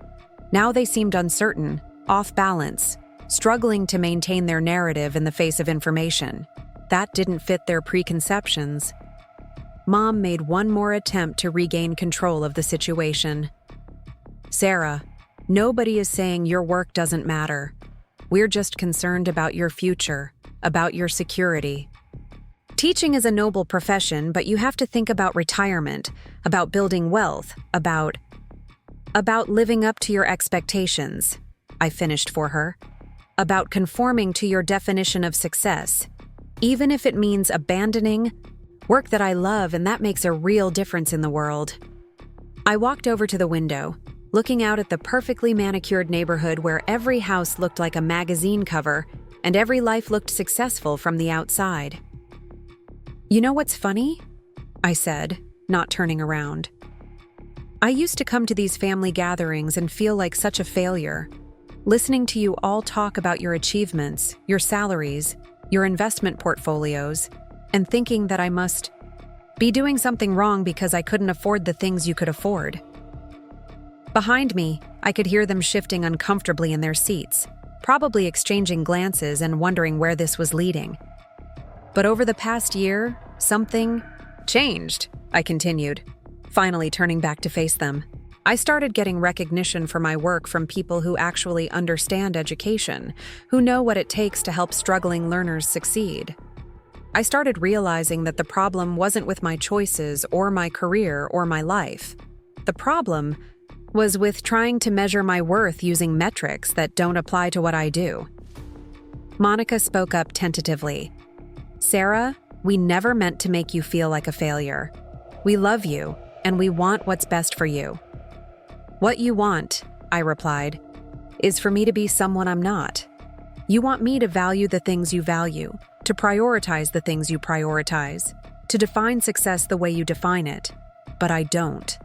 A: now they seemed uncertain, off balance, struggling to maintain their narrative in the face of information. That didn't fit their preconceptions. Mom made one more attempt to regain control of the situation. Sarah, nobody is saying your work doesn't matter. We're just concerned about your future, about your security. Teaching is a noble profession, but you have to think about retirement, about building wealth, about living up to your expectations, I finished for her, about conforming to your definition of success, even if it means abandoning work that I love and that makes a real difference in the world. I walked over to the window, looking out at the perfectly manicured neighborhood where every house looked like a magazine cover and every life looked successful from the outside. You know what's funny? I said, not turning around. I used to come to these family gatherings and feel like such a failure, listening to you all talk about your achievements, your salaries, your investment portfolios, and thinking that I must be doing something wrong because I couldn't afford the things you could afford. Behind me, I could hear them shifting uncomfortably in their seats, probably exchanging glances and wondering where this was leading. But over the past year, something changed, I continued, finally turning back to face them. I started getting recognition for my work from people who actually understand education, who know what it takes to help struggling learners succeed. I started realizing that the problem wasn't with my choices or my career or my life. The problem was with trying to measure my worth using metrics that don't apply to what I do. Monica spoke up tentatively. Sarah, we never meant to make you feel like a failure. We love you, and we want what's best for you. What you want, I replied, is for me to be someone I'm not. You want me to value the things you value, to prioritize the things you prioritize, to define success the way you define it. But I don't.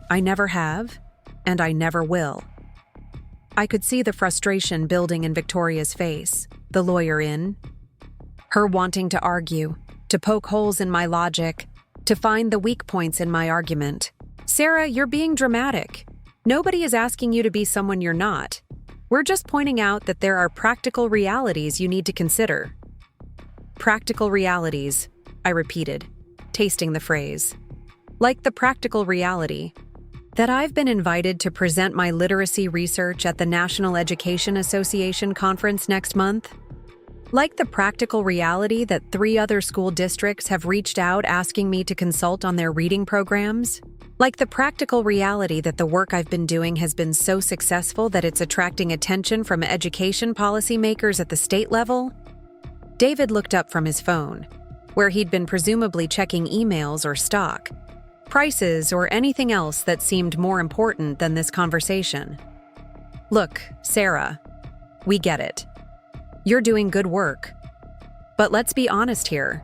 A: I never have, and I never will. I could see the frustration building in Victoria's face, the lawyer in, her wanting to argue, to poke holes in my logic, to find the weak points in my argument. Sarah, you're being dramatic. Nobody is asking you to be someone you're not. We're just pointing out that there are practical realities you need to consider. Practical realities, I repeated, tasting the phrase. Like the practical reality that I've been invited to present my literacy research at the National Education Association conference next month. Like the practical reality that 3 other school districts have reached out asking me to consult on their reading programs. Like the practical reality that the work I've been doing has been so successful that it's attracting attention from education policymakers at the state level. David looked up from his phone, where he'd been presumably checking emails or stock, prices, or anything else that seemed more important than this conversation. Look, Sarah, we get it. You're doing good work. But let's be honest here.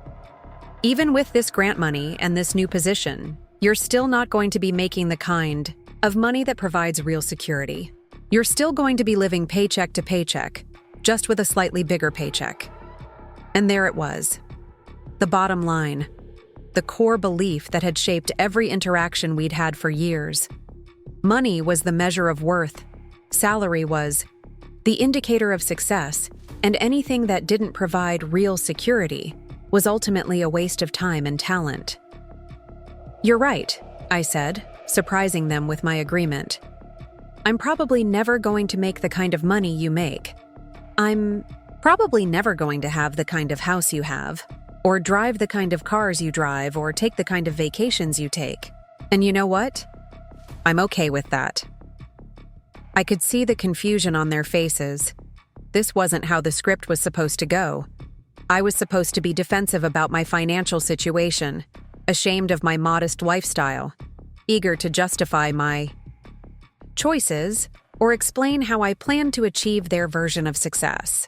A: Even with this grant money and this new position, you're still not going to be making the kind of money that provides real security. You're still going to be living paycheck to paycheck, just with a slightly bigger paycheck. And there it was. The bottom line. The core belief that had shaped every interaction we'd had for years. Money was the measure of worth. Salary was the indicator of success, and anything that didn't provide real security was ultimately a waste of time and talent. You're right, I said, surprising them with my agreement. I'm probably never going to make the kind of money you make. I'm probably never going to have the kind of house you have, or drive the kind of cars you drive, or take the kind of vacations you take. And you know what? I'm okay with that. I could see the confusion on their faces. This wasn't how the script was supposed to go. I was supposed to be defensive about my financial situation, ashamed of my modest lifestyle, eager to justify my choices or explain how I plan to achieve their version of success.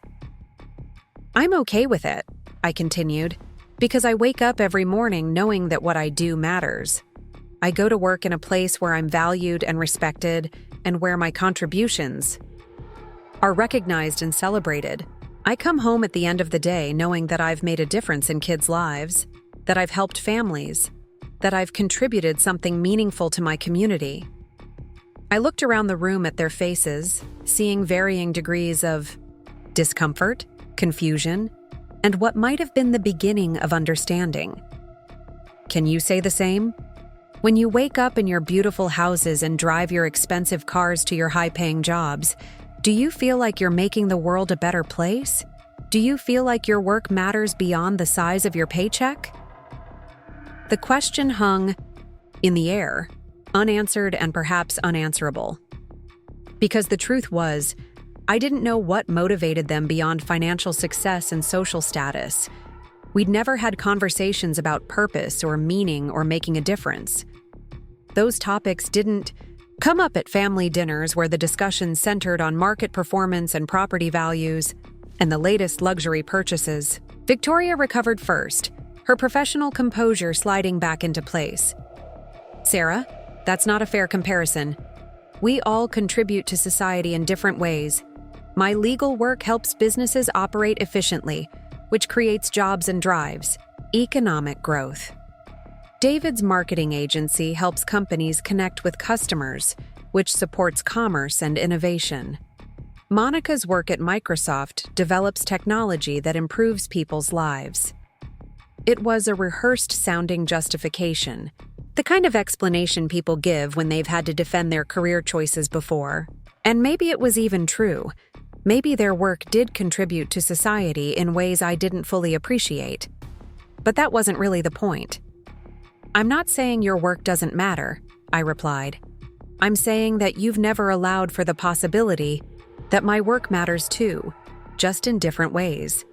A: I'm okay with it, I continued, because I wake up every morning knowing that what I do matters. I go to work in a place where I'm valued and respected, and where my contributions are recognized and celebrated. I come home at the end of the day knowing that I've made a difference in kids' lives, that I've helped families, that I've contributed something meaningful to my community. I looked around the room at their faces, seeing varying degrees of discomfort, confusion, and what might have been the beginning of understanding. Can you say the same? When you wake up in your beautiful houses and drive your expensive cars to your high-paying jobs, do you feel like you're making the world a better place? Do you feel like your work matters beyond the size of your paycheck? The question hung in the air, unanswered and perhaps unanswerable. Because the truth was, I didn't know what motivated them beyond financial success and social status. We'd never had conversations about purpose or meaning or making a difference. Those topics didn't come up at family dinners where the discussion centered on market performance and property values and the latest luxury purchases. Victoria recovered first, her professional composure sliding back into place. Sarah, that's not a fair comparison. We all contribute to society in different ways. My legal work helps businesses operate efficiently, which creates jobs and drives economic growth. David's marketing agency helps companies connect with customers, which supports commerce and innovation. Monica's work at Microsoft develops technology that improves people's lives. It was a rehearsed-sounding justification, the kind of explanation people give when they've had to defend their career choices before. And maybe it was even true. Maybe their work did contribute to society in ways I didn't fully appreciate. But that wasn't really the point. I'm not saying your work doesn't matter, I replied. I'm saying that you've never allowed for the possibility that my work matters too, just in different ways.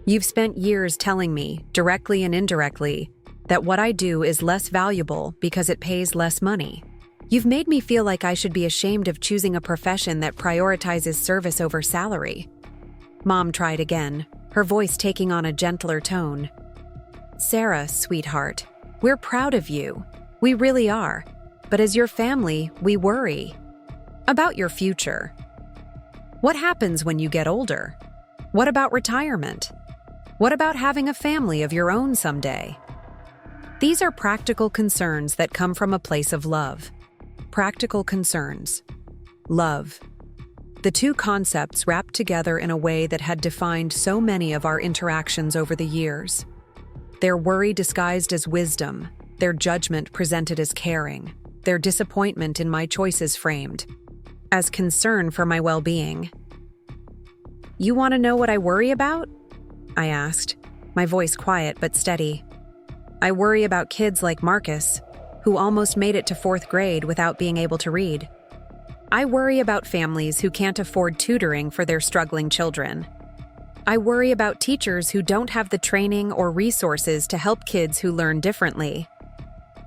A: You've spent years telling me, directly and indirectly, that what I do is less valuable because it pays less money. You've made me feel like I should be ashamed of choosing a profession that prioritizes service over salary. Mom tried again, her voice taking on a gentler tone. Sarah, sweetheart, we're proud of you. We really are. But as your family, we worry about your future. What happens when you get older? What about retirement? What about having a family of your own someday? These are practical concerns that come from a place of love. Practical concerns. Love. The two concepts wrapped together in a way that had defined so many of our interactions over the years. Their worry disguised as wisdom, their judgment presented as caring, their disappointment in my choices framed as concern for my well-being. "You want to know what I worry about?" I asked, my voice quiet but steady. "I worry about kids like Marcus, who almost made it to 4th grade without being able to read. I worry about families who can't afford tutoring for their struggling children. I worry about teachers who don't have the training or resources to help kids who learn differently.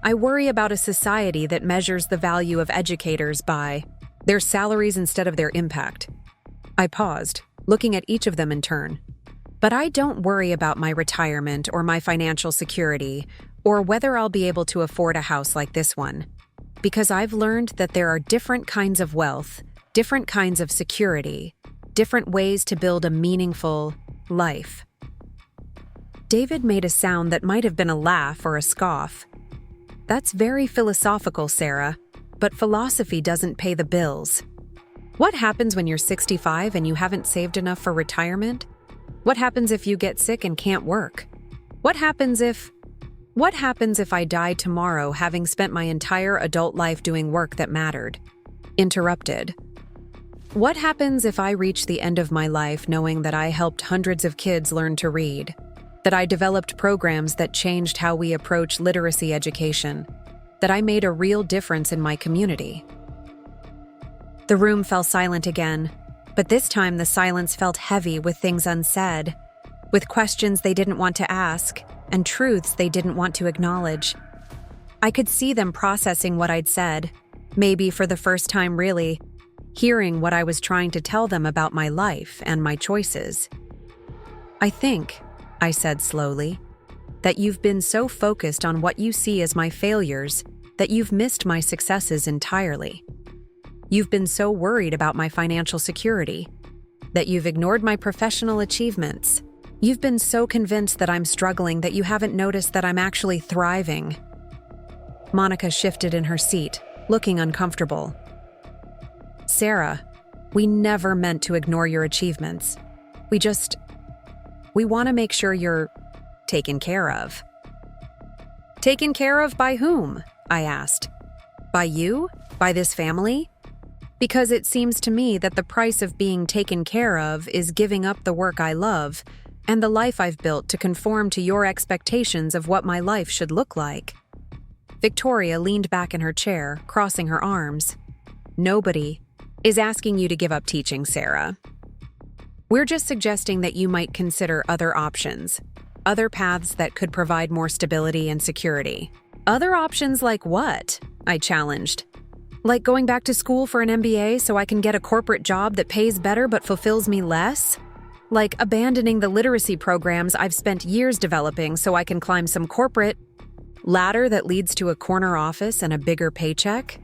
A: I worry about a society that measures the value of educators by their salaries instead of their impact." I paused, looking at each of them in turn. "But I don't worry about my retirement or my financial security, or whether I'll be able to afford a house like this one. Because I've learned that there are different kinds of wealth, different kinds of security, different ways to build a meaningful life." David made a sound that might have been a laugh or a scoff. "That's very philosophical, Sarah, but philosophy doesn't pay the bills. What happens when you're 65 and you haven't saved enough for retirement? What happens if you get sick and can't work? What happens if I die tomorrow having spent my entire adult life doing work that mattered?" Interrupted. "What happens if I reach the end of my life knowing that I helped hundreds of kids learn to read, that I developed programs that changed how we approach literacy education, that I made a real difference in my community?" The room fell silent again, but this time the silence felt heavy with things unsaid, with questions they didn't want to ask, and truths they didn't want to acknowledge. I could see them processing what I'd said, maybe for the first time really, hearing what I was trying to tell them about my life and my choices. "I think," I said slowly, "that you've been so focused on what you see as my failures that you've missed my successes entirely. You've been so worried about my financial security that you've ignored my professional achievements. You've been so convinced that I'm struggling that you haven't noticed that I'm actually thriving." Monica shifted in her seat, looking uncomfortable. "Sarah, we never meant to ignore your achievements. We want to make sure you're taken care of." "Taken care of by whom?" I asked. "By you? By this family? Because it seems to me that the price of being taken care of is giving up the work I love and the life I've built to conform to your expectations of what my life should look like." Victoria leaned back in her chair, crossing her arms. "Nobody is asking you to give up teaching, Sarah. We're just suggesting that you might consider other options, other paths that could provide more stability and security." "Other options like what?" I challenged. "Like going back to school for an MBA so I can get a corporate job that pays better but fulfills me less? Like abandoning the literacy programs I've spent years developing so I can climb some corporate ladder that leads to a corner office and a bigger paycheck?"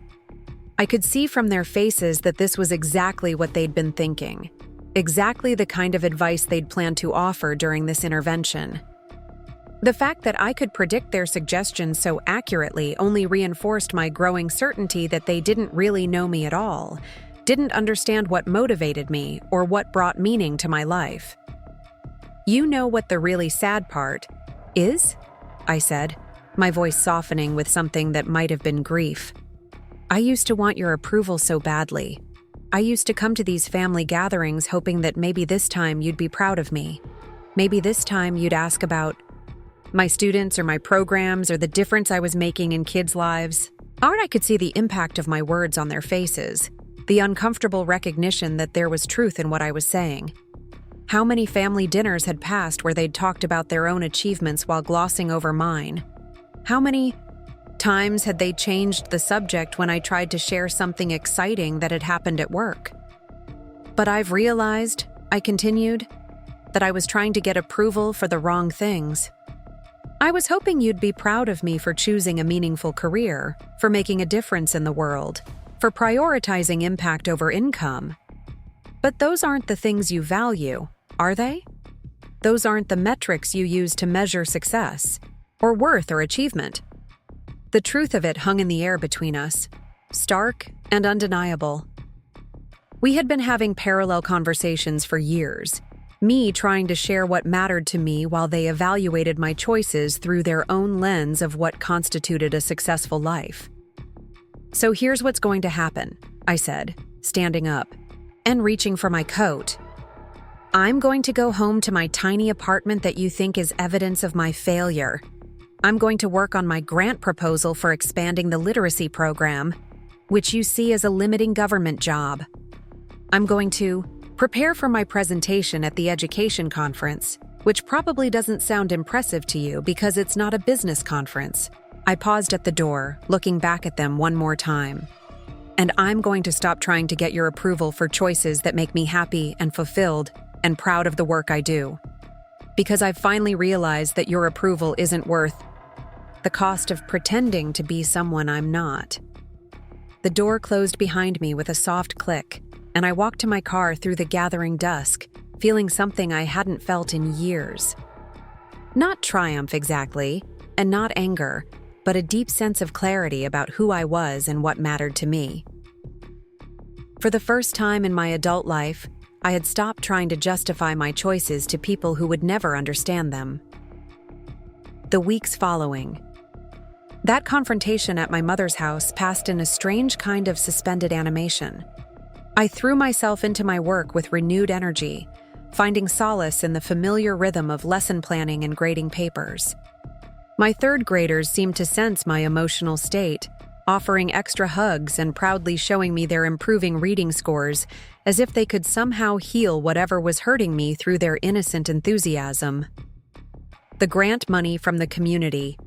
A: I could see from their faces that this was exactly what they'd been thinking, exactly the kind of advice they'd planned to offer during this intervention. The fact that I could predict their suggestions so accurately only reinforced my growing certainty that they didn't really know me at all, didn't understand what motivated me or what brought meaning to my life. "You know what the really sad part is?" I said, my voice softening with something that might have been grief. "I used to want your approval so badly. I used to come to these family gatherings hoping that maybe this time you'd be proud of me. Maybe this time you'd ask about my students or my programs or the difference I was making in kids' lives." I could see the impact of my words on their faces, the uncomfortable recognition that there was truth in what I was saying. How many family dinners had passed where they'd talked about their own achievements while glossing over mine? How many times had they changed the subject when I tried to share something exciting that had happened at work? "But I've realized," I continued, "that I was trying to get approval for the wrong things. I was hoping you'd be proud of me for choosing a meaningful career, for making a difference in the world, for prioritizing impact over income. But those aren't the things you value, are they? Those aren't the metrics you use to measure success. or worth or achievement. The truth of it hung in the air between us, stark and undeniable. We had been having parallel conversations for years, me trying to share what mattered to me while they evaluated my choices through their own lens of what constituted a successful life. "So here's what's going to happen," I said, standing up and reaching for my coat. "I'm going to go home to my tiny apartment that you think is evidence of my failure. I'm going to work on my grant proposal for expanding the literacy program, which you see as a limiting government job. I'm going to prepare for my presentation at the education conference, which probably doesn't sound impressive to you because it's not a business conference." I paused at the door, looking back at them one more time. "And I'm going to stop trying to get your approval for choices that make me happy and fulfilled and proud of the work I do. Because I've finally realized that your approval isn't worth the cost of pretending to be someone I'm not." The door closed behind me with a soft click, and I walked to my car through the gathering dusk, feeling something I hadn't felt in years. Not triumph exactly, and not anger, but a deep sense of clarity about who I was and what mattered to me. For the first time in my adult life, I had stopped trying to justify my choices to people who would never understand them. The weeks following. That confrontation at my mother's house passed in a strange kind of suspended animation. I threw myself into my work with renewed energy, finding solace in the familiar rhythm of lesson planning and grading papers. My third graders seemed to sense my emotional state, offering extra hugs and proudly showing me their improving reading scores, as if they could somehow heal whatever was hurting me through their innocent enthusiasm. The grant money from the community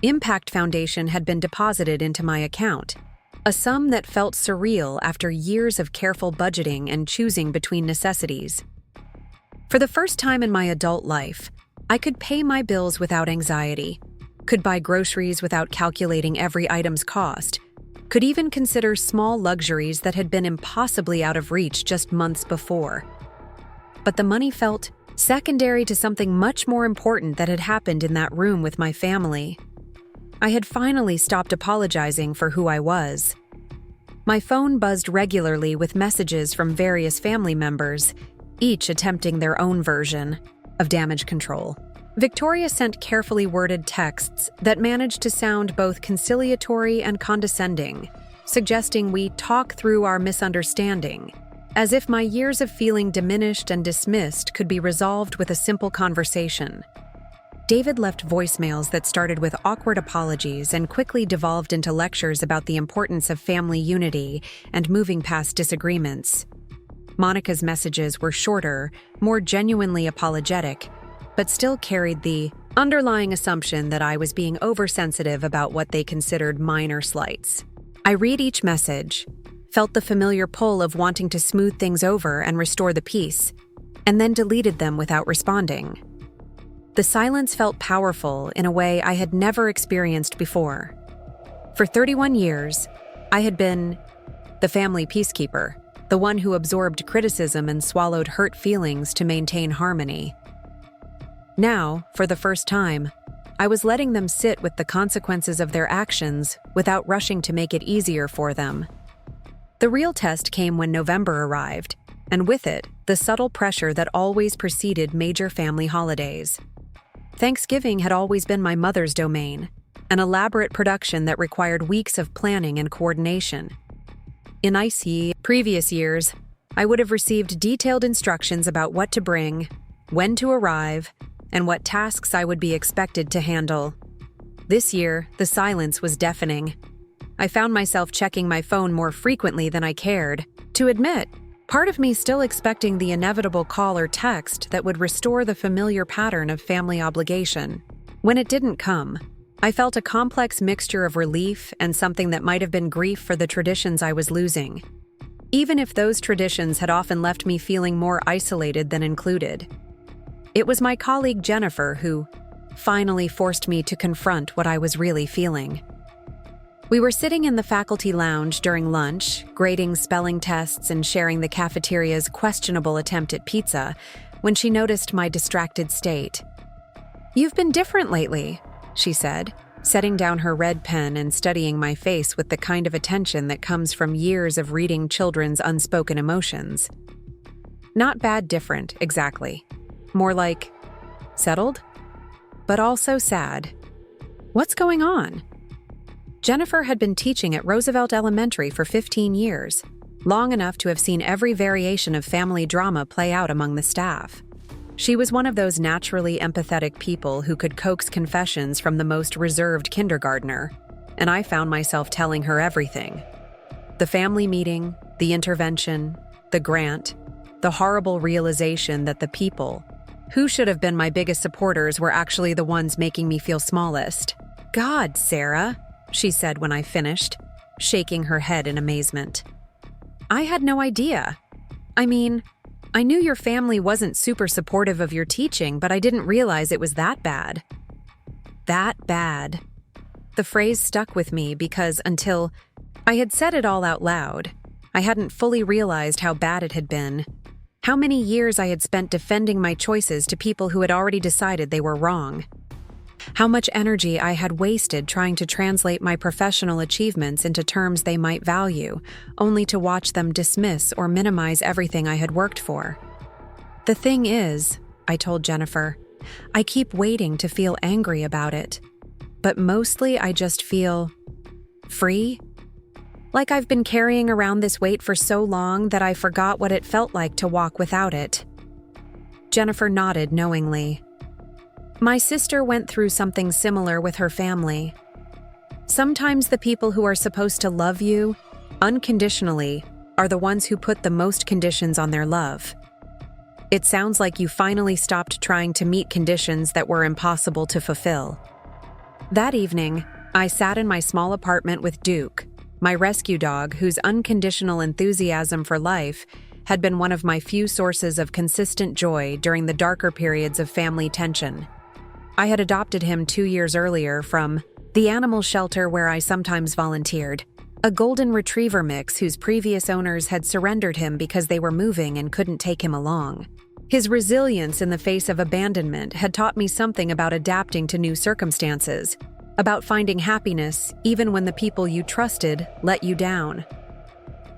A: Impact Foundation had been deposited into my account, a sum that felt surreal after years of careful budgeting and choosing between necessities. For the first time in my adult life, I could pay my bills without anxiety, could buy groceries without calculating every item's cost, could even consider small luxuries that had been impossibly out of reach just months before. But the money felt secondary to something much more important that had happened in that room with my family. I had finally stopped apologizing for who I was. My phone buzzed regularly with messages from various family members, each attempting their own version of damage control. Victoria sent carefully worded texts that managed to sound both conciliatory and condescending, suggesting we talk through our misunderstanding, as if my years of feeling diminished and dismissed could be resolved with a simple conversation. David left voicemails that started with awkward apologies and quickly devolved into lectures about the importance of family unity and moving past disagreements. Monica's messages were shorter, more genuinely apologetic, but still carried the underlying assumption that I was being oversensitive about what they considered minor slights. I read each message, felt the familiar pull of wanting to smooth things over and restore the peace, and then deleted them without responding. The silence felt powerful in a way I had never experienced before. For 31 years, I had been the family peacekeeper, the one who absorbed criticism and swallowed hurt feelings to maintain harmony. Now, for the first time, I was letting them sit with the consequences of their actions without rushing to make it easier for them. The real test came when November arrived, and with it, the subtle pressure that always preceded major family holidays. Thanksgiving had always been my mother's domain, an elaborate production that required weeks of planning and coordination. In previous years, I would have received detailed instructions about what to bring, when to arrive, and what tasks I would be expected to handle. This year, the silence was deafening. I found myself checking my phone more frequently than I cared. To admit, part of me still expecting the inevitable call or text that would restore the familiar pattern of family obligation. When it didn't come, I felt a complex mixture of relief and something that might have been grief for the traditions I was losing, even if those traditions had often left me feeling more isolated than included. It was my colleague Jennifer who finally forced me to confront what I was really feeling. We were sitting in the faculty lounge during lunch, grading spelling tests and sharing the cafeteria's questionable attempt at pizza, when she noticed my distracted state. "You've been different lately. she said, setting down her red pen and studying my face with the kind of attention that comes from years of reading children's unspoken emotions. Not bad different, exactly. More like, settled? But also sad. What's going on? Jennifer had been teaching at Roosevelt Elementary for 15 years, long enough to have seen every variation of family drama play out among the staff. She was one of those naturally empathetic people who could coax confessions from the most reserved kindergartner, and I found myself telling her everything. The family meeting, the intervention, the grant, the horrible realization that the people, who should have been my biggest supporters, were actually the ones making me feel smallest. "God, Sarah," she said when I finished, shaking her head in amazement. "I had no idea. I mean, I knew your family wasn't super supportive of your teaching, but I didn't realize it was that bad." That bad. The phrase stuck with me because until I had said it all out loud, I hadn't fully realized how bad it had been. How many years I had spent defending my choices to people who had already decided they were wrong. How much energy I had wasted trying to translate my professional achievements into terms they might value, only to watch them dismiss or minimize everything I had worked for. "The thing is," I told Jennifer, "I keep waiting to feel angry about it. But mostly I just feel free. Like I've been carrying around this weight for so long that I forgot what it felt like to walk without it." Jennifer nodded knowingly. "My sister went through something similar with her family. Sometimes the people who are supposed to love you unconditionally are the ones who put the most conditions on their love. It sounds like you finally stopped trying to meet conditions that were impossible to fulfill." That evening, I sat in my small apartment with Duke, my rescue dog whose unconditional enthusiasm for life had been one of my few sources of consistent joy during the darker periods of family tension. I had adopted him 2 years earlier from the animal shelter where I sometimes volunteered, a golden retriever mix whose previous owners had surrendered him because they were moving and couldn't take him along. His resilience in the face of abandonment had taught me something about adapting to new circumstances, about finding happiness even when the people you trusted let you down.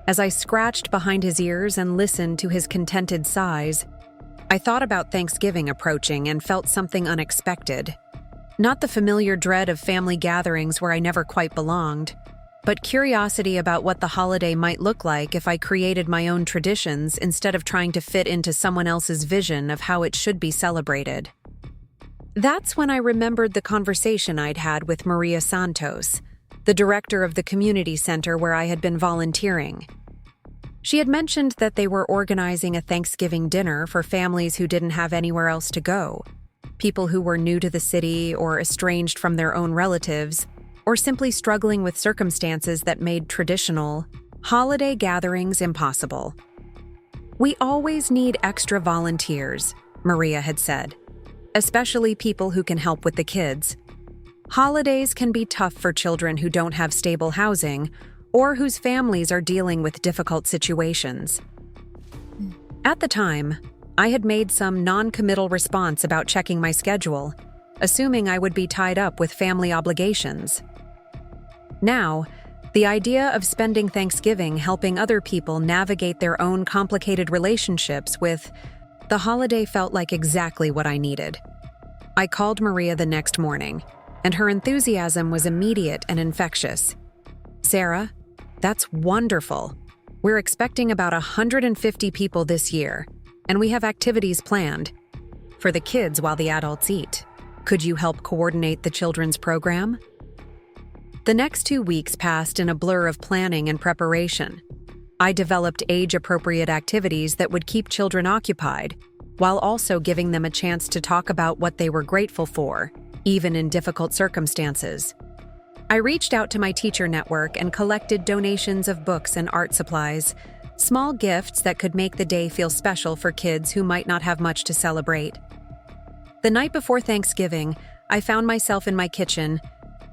A: As I scratched behind his ears and listened to his contented sighs, I thought about Thanksgiving approaching and felt something unexpected. Not the familiar dread of family gatherings where I never quite belonged, but curiosity about what the holiday might look like if I created my own traditions instead of trying to fit into someone else's vision of how it should be celebrated. That's when I remembered the conversation I'd had with Maria Santos, the director of the community center where I had been volunteering. She had mentioned that they were organizing a Thanksgiving dinner for families who didn't have anywhere else to go, people who were new to the city or estranged from their own relatives, or simply struggling with circumstances that made traditional holiday gatherings impossible. "We always need extra volunteers," Maria had said, "especially people who can help with the kids. Holidays can be tough for children who don't have stable housing or whose families are dealing with difficult situations." At the time, I had made some non-committal response about checking my schedule, assuming I would be tied up with family obligations. Now, the idea of spending Thanksgiving helping other people navigate their own complicated relationships with the holiday felt like exactly what I needed. I called Maria the next morning, and her enthusiasm was immediate and infectious. "Sarah, that's wonderful. We're expecting about 150 people this year, and we have activities planned for the kids while the adults eat. Could you help coordinate the children's program?" The next 2 weeks passed in a blur of planning and preparation. I developed age-appropriate activities that would keep children occupied, while also giving them a chance to talk about what they were grateful for, even in difficult circumstances. I reached out to my teacher network and collected donations of books and art supplies, small gifts that could make the day feel special for kids who might not have much to celebrate. The night before Thanksgiving, I found myself in my kitchen,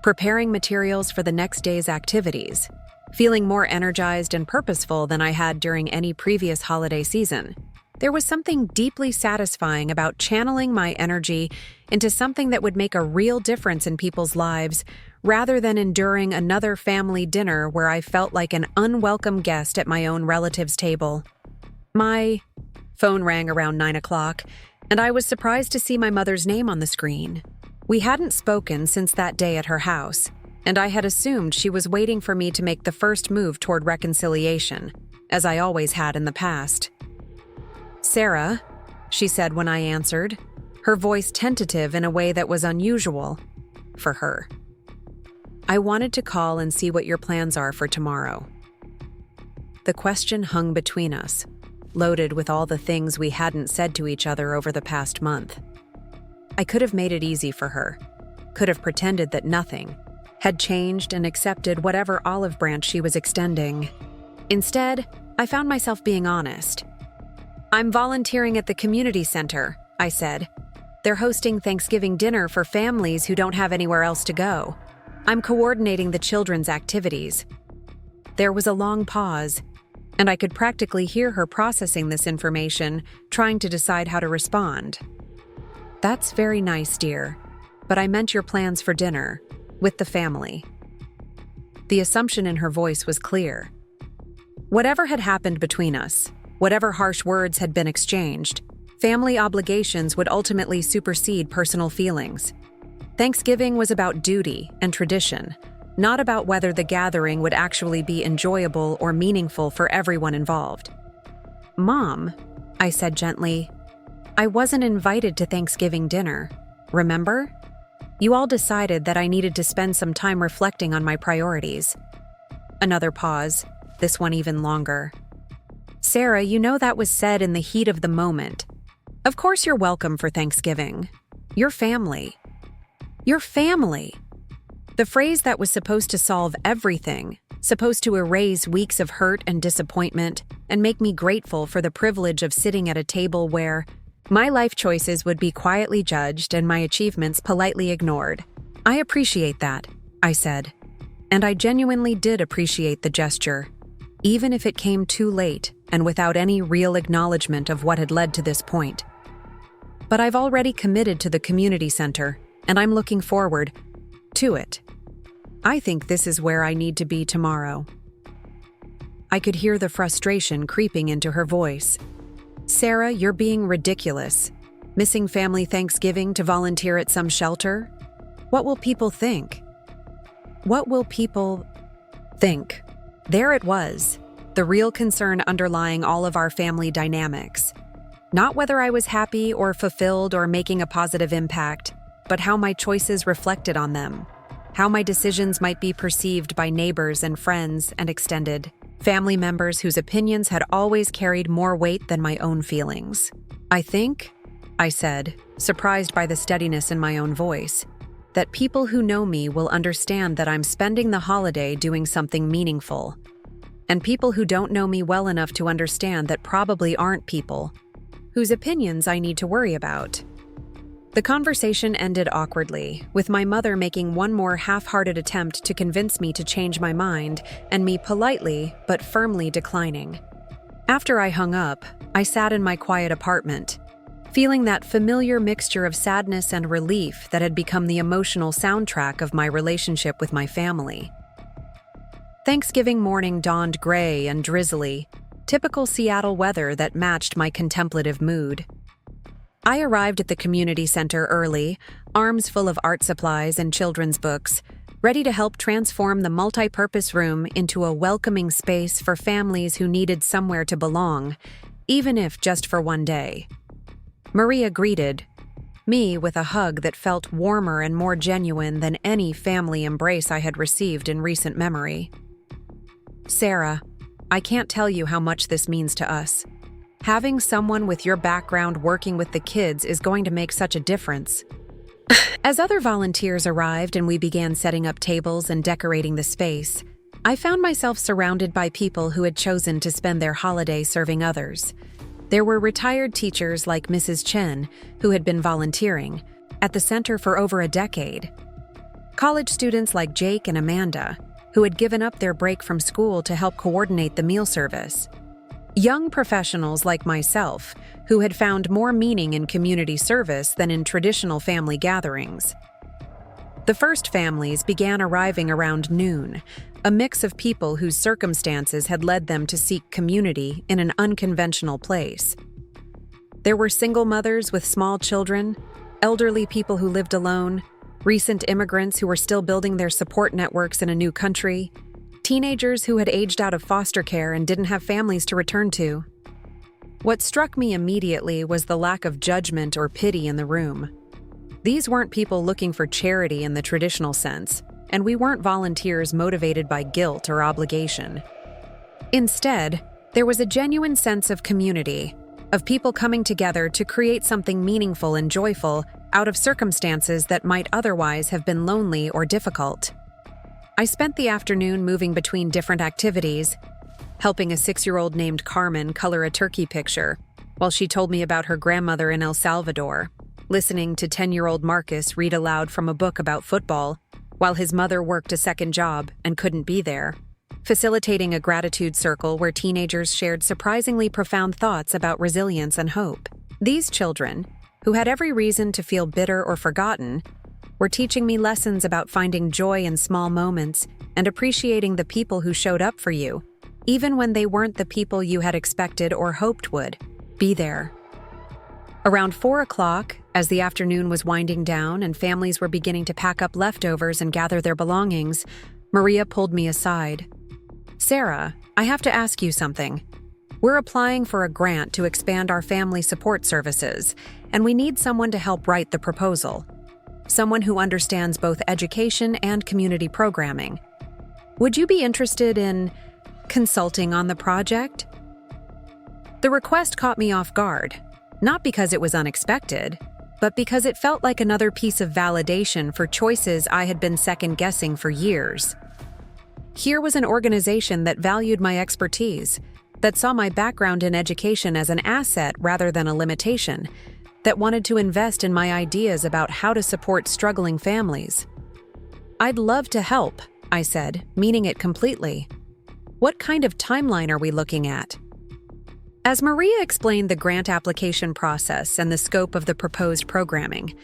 A: preparing materials for the next day's activities, feeling more energized and purposeful than I had during any previous holiday season. There was something deeply satisfying about channeling my energy into something that would make a real difference in people's lives, rather than enduring another family dinner where I felt like an unwelcome guest at my own relative's table. My phone rang around 9 o'clock, and I was surprised to see my mother's name on the screen. We hadn't spoken since that day at her house, and I had assumed she was waiting for me to make the first move toward reconciliation, as I always had in the past. "Sarah," she said when I answered, her voice tentative in a way that was unusual for her. "I wanted to call and see what your plans are for tomorrow." The question hung between us, loaded with all the things we hadn't said to each other over the past month. I could have made it easy for her, could have pretended that nothing, had changed and accepted whatever olive branch she was extending. Instead, I found myself being honest. "I'm volunteering at the community center," I said. "They're hosting Thanksgiving dinner for families who don't have anywhere else to go. I'm coordinating the children's activities." There was a long pause, and I could practically hear her processing this information, trying to decide how to respond. "That's very nice, dear, but I meant your plans for dinner, with the family." The assumption in her voice was clear. Whatever had happened between us, whatever harsh words had been exchanged, family obligations would ultimately supersede personal feelings. Thanksgiving was about duty and tradition, not about whether the gathering would actually be enjoyable or meaningful for everyone involved. "Mom," I said gently, "I wasn't invited to Thanksgiving dinner, remember? You all decided that I needed to spend some time reflecting on my priorities." Another pause, this one even longer. "Sarah, you know that was said in the heat of the moment. Of course you're welcome for Thanksgiving. Your family. Your family." The phrase that was supposed to solve everything, supposed to erase weeks of hurt and disappointment, and make me grateful for the privilege of sitting at a table where my life choices would be quietly judged and my achievements politely ignored. "I appreciate that," I said. And I genuinely did appreciate the gesture, even if it came too late and without any real acknowledgement of what had led to this point. But I've already committed to the community center, and I'm looking forward to it. I think this is where I need to be tomorrow. I could hear the frustration creeping into her voice. "Sarah, you're being ridiculous. Missing family Thanksgiving to volunteer at some shelter? What will people think?" What will people think? There it was, the real concern underlying all of our family dynamics. Not whether I was happy or fulfilled or making a positive impact, but how my choices reflected on them, how my decisions might be perceived by neighbors and friends and extended family members whose opinions had always carried more weight than my own feelings. "I think," I said, surprised by the steadiness in my own voice, "that people who know me will understand that I'm spending the holiday doing something meaningful. And people who don't know me well enough to understand that probably aren't people whose opinions I need to worry about." The conversation ended awkwardly, with my mother making one more half-hearted attempt to convince me to change my mind, and me politely but firmly declining. After I hung up, I sat in my quiet apartment, feeling that familiar mixture of sadness and relief that had become the emotional soundtrack of my relationship with my family. Thanksgiving morning dawned gray and drizzly, typical Seattle weather that matched my contemplative mood. I arrived at the community center early, arms full of art supplies and children's books, ready to help transform the multi-purpose room into a welcoming space for families who needed somewhere to belong, even if just for one day. Maria greeted me with a hug that felt warmer and more genuine than any family embrace I had received in recent memory. "Sarah, I can't tell you how much this means to us. Having someone with your background working with the kids is going to make such a difference." As other volunteers arrived and we began setting up tables and decorating the space, I found myself surrounded by people who had chosen to spend their holiday serving others. There were retired teachers like Mrs. Chen, who had been volunteering at the center for over a decade. College students like Jake and Amanda, who had given up their break from school to help coordinate the meal service. Young professionals like myself, who had found more meaning in community service than in traditional family gatherings. The first families began arriving around noon, a mix of people whose circumstances had led them to seek community in an unconventional place. There were single mothers with small children, elderly people who lived alone, recent immigrants who were still building their support networks in a new country, teenagers who had aged out of foster care and didn't have families to return to. What struck me immediately was the lack of judgment or pity in the room. These weren't people looking for charity in the traditional sense, and we weren't volunteers motivated by guilt or obligation. Instead, there was a genuine sense of community, of people coming together to create something meaningful and joyful out of circumstances that might otherwise have been lonely or difficult. I spent the afternoon moving between different activities, helping a 6-year-old named Carmen color a turkey picture, while she told me about her grandmother in El Salvador, listening to 10-year-old Marcus read aloud from a book about football, while his mother worked a second job and couldn't be there, facilitating a gratitude circle where teenagers shared surprisingly profound thoughts about resilience and hope. These children, who had every reason to feel bitter or forgotten, were teaching me lessons about finding joy in small moments and appreciating the people who showed up for you, even when they weren't the people you had expected or hoped would be there. Around 4 o'clock, as the afternoon was winding down and families were beginning to pack up leftovers and gather their belongings, Maria pulled me aside. "Sarah, I have to ask you something. We're applying for a grant to expand our family support services, and we need someone to help write the proposal. Someone who understands both education and community programming. Would you be interested in consulting on the project?" The request caught me off guard, not because it was unexpected, but because it felt like another piece of validation for choices I had been second-guessing for years. Here was an organization that valued my expertise, that saw my background in education as an asset rather than a limitation, that wanted to invest in my ideas about how to support struggling families. "I'd love to help," I said, meaning it completely. "What kind of timeline are we looking at?" As Maria explained the grant application process and the scope of the proposed programming,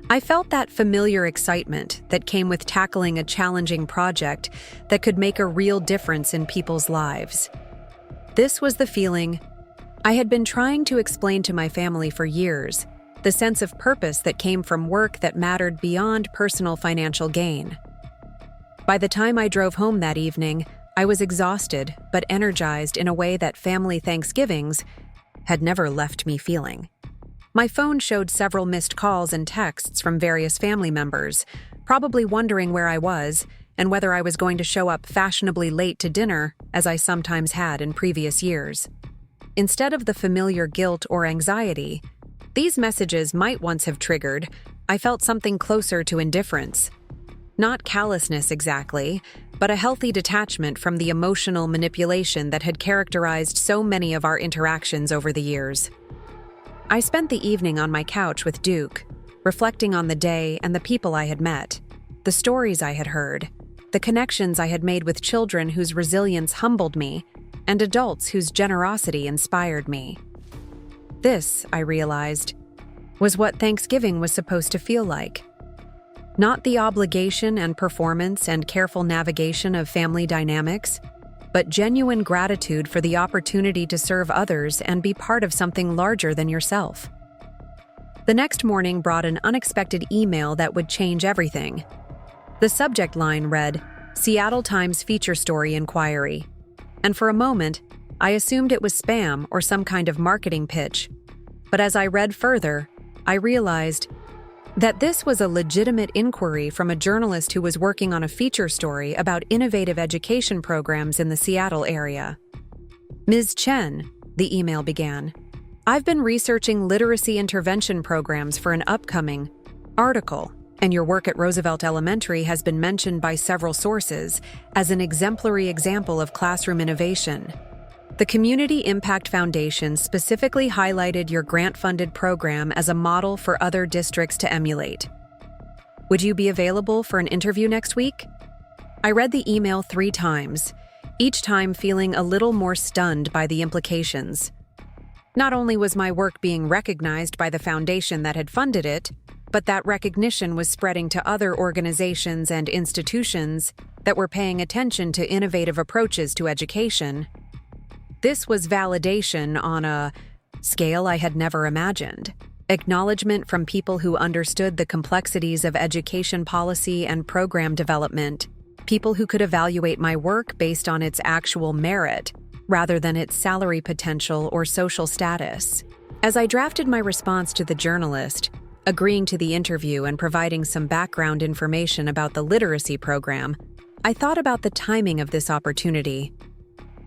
A: I felt that familiar excitement that came with tackling a challenging project that could make a real difference in people's lives. This was the feeling I had been trying to explain to my family for years, the sense of purpose that came from work that mattered beyond personal financial gain. By the time I drove home that evening, I was exhausted but energized in a way that family Thanksgivings had never left me feeling. My phone showed several missed calls and texts from various family members, probably wondering where I was and whether I was going to show up fashionably late to dinner, as I sometimes had in previous years. Instead of the familiar guilt or anxiety these messages might once have triggered, I felt something closer to indifference. Not callousness exactly, but a healthy detachment from the emotional manipulation that had characterized so many of our interactions over the years. I spent the evening on my couch with Duke, reflecting on the day and the people I had met, the stories I had heard, the connections I had made with children whose resilience humbled me, and adults whose generosity inspired me. This, I realized, was what Thanksgiving was supposed to feel like. Not the obligation and performance and careful navigation of family dynamics, but genuine gratitude for the opportunity to serve others and be part of something larger than yourself. The next morning brought an unexpected email that would change everything. The subject line read, "Seattle Times Feature Story Inquiry," and for a moment, I assumed it was spam or some kind of marketing pitch. But as I read further, I realized that this was a legitimate inquiry from a journalist who was working on a feature story about innovative education programs in the Seattle area. "Ms. Chen," the email began, "I've been researching literacy intervention programs for an upcoming article, and your work at Roosevelt Elementary has been mentioned by several sources as an exemplary example of classroom innovation. The Community Impact Foundation specifically highlighted your grant-funded program as a model for other districts to emulate. Would you be available for an interview next week?" I read the email 3 times, each time feeling a little more stunned by the implications. Not only was my work being recognized by the foundation that had funded it, but that recognition was spreading to other organizations and institutions that were paying attention to innovative approaches to education. This was validation on a scale I had never imagined. Acknowledgement from people who understood the complexities of education policy and program development, people who could evaluate my work based on its actual merit, rather than its salary potential or social status. As I drafted my response to the journalist, agreeing to the interview and providing some background information about the literacy program, I thought about the timing of this opportunity.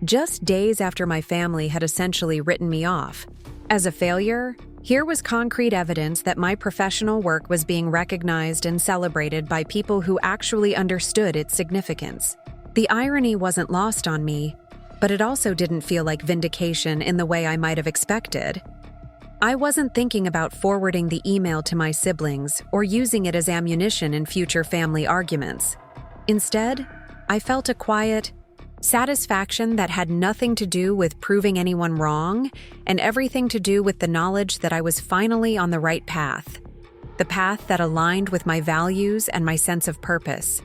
A: Just days after my family had essentially written me off as a failure, here was concrete evidence that my professional work was being recognized and celebrated by people who actually understood its significance. The irony wasn't lost on me, but it also didn't feel like vindication in the way I might have expected. I wasn't thinking about forwarding the email to my siblings or using it as ammunition in future family arguments. Instead, I felt a quiet satisfaction that had nothing to do with proving anyone wrong and everything to do with the knowledge that I was finally on the right path, the path that aligned with my values and my sense of purpose.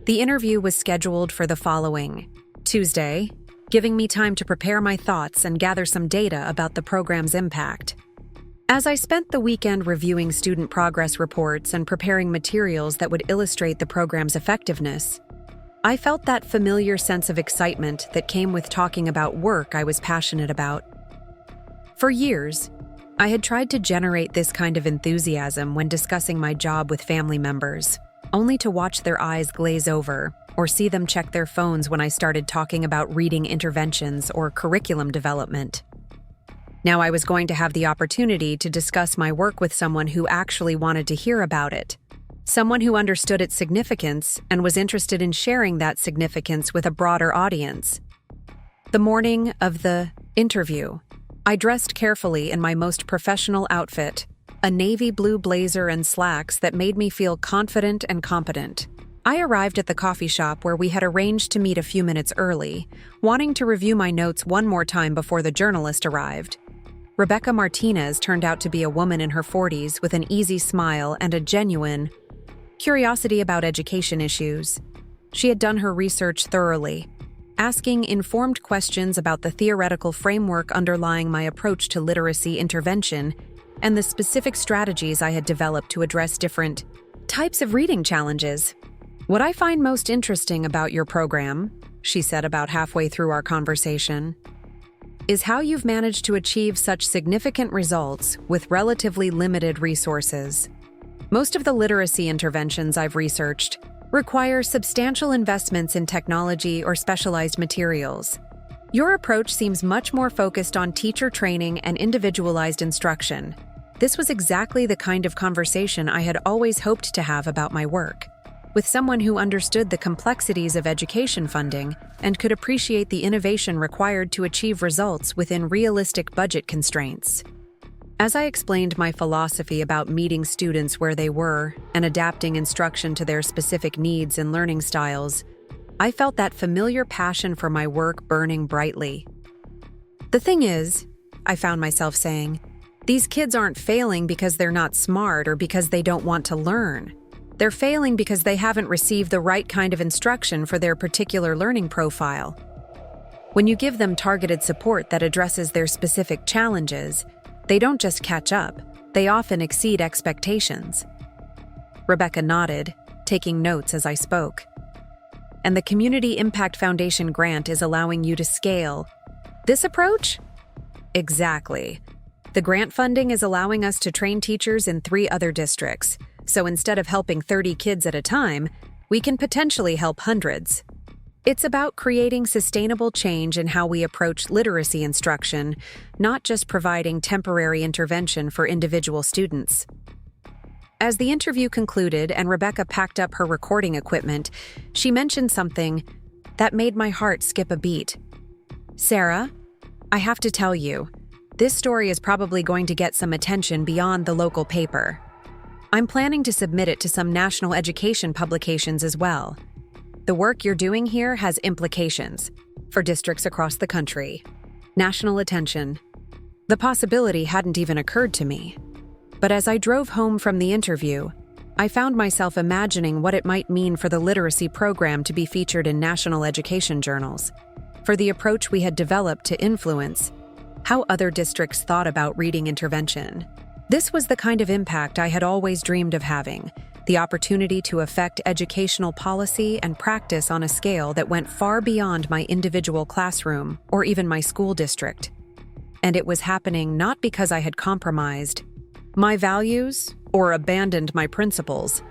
A: The interview was scheduled for the following Tuesday, giving me time to prepare my thoughts and gather some data about the program's impact. As I spent the weekend reviewing student progress reports and preparing materials that would illustrate the program's effectiveness, I felt that familiar sense of excitement that came with talking about work I was passionate about. For years, I had tried to generate this kind of enthusiasm when discussing my job with family members, only to watch their eyes glaze over or see them check their phones when I started talking about reading interventions or curriculum development. Now I was going to have the opportunity to discuss my work with someone who actually wanted to hear about it. Someone who understood its significance and was interested in sharing that significance with a broader audience. The morning of the interview, I dressed carefully in my most professional outfit, a navy blue blazer and slacks that made me feel confident and competent. I arrived at the coffee shop where we had arranged to meet a few minutes early, wanting to review my notes one more time before the journalist arrived. Rebecca Martinez turned out to be a woman in her 40s with an easy smile and a genuine curiosity about education issues. She had done her research thoroughly, asking informed questions about the theoretical framework underlying my approach to literacy intervention and the specific strategies I had developed to address different types of reading challenges. "What I find most interesting about your program," she said about halfway through our conversation, "is how you've managed to achieve such significant results with relatively limited resources. Most of the literacy interventions I've researched require substantial investments in technology or specialized materials. Your approach seems much more focused on teacher training and individualized instruction." This was exactly the kind of conversation I had always hoped to have about my work, with someone who understood the complexities of education funding and could appreciate the innovation required to achieve results within realistic budget constraints. As I explained my philosophy about meeting students where they were and adapting instruction to their specific needs and learning styles, I felt that familiar passion for my work burning brightly. "The thing is," I found myself saying, "these kids aren't failing because they're not smart or because they don't want to learn. They're failing because they haven't received the right kind of instruction for their particular learning profile. When you give them targeted support that addresses their specific challenges, they don't just catch up, they often exceed expectations." Rebecca nodded, taking notes as I spoke. "And the Community Impact Foundation grant is allowing you to scale this approach?" "Exactly. The grant funding is allowing us to train teachers in 3 other districts, so instead of helping 30 kids at a time, we can potentially help hundreds. It's about creating sustainable change in how we approach literacy instruction, not just providing temporary intervention for individual students." As the interview concluded and Rebecca packed up her recording equipment, she mentioned something that made my heart skip a beat. "Sarah, I have to tell you, this story is probably going to get some attention beyond the local paper. I'm planning to submit it to some national education publications as well. The work you're doing here has implications. for districts across the country. National attention. The possibility hadn't even occurred to me. But as I drove home from the interview, I found myself imagining what it might mean for the literacy program to be featured in national education journals, for the approach we had developed to influence how other districts thought about reading intervention. This was the kind of impact I had always dreamed of having, the opportunity to affect educational policy and practice on a scale that went far beyond my individual classroom or even my school district. And it was happening not because I had compromised my values or abandoned my principles,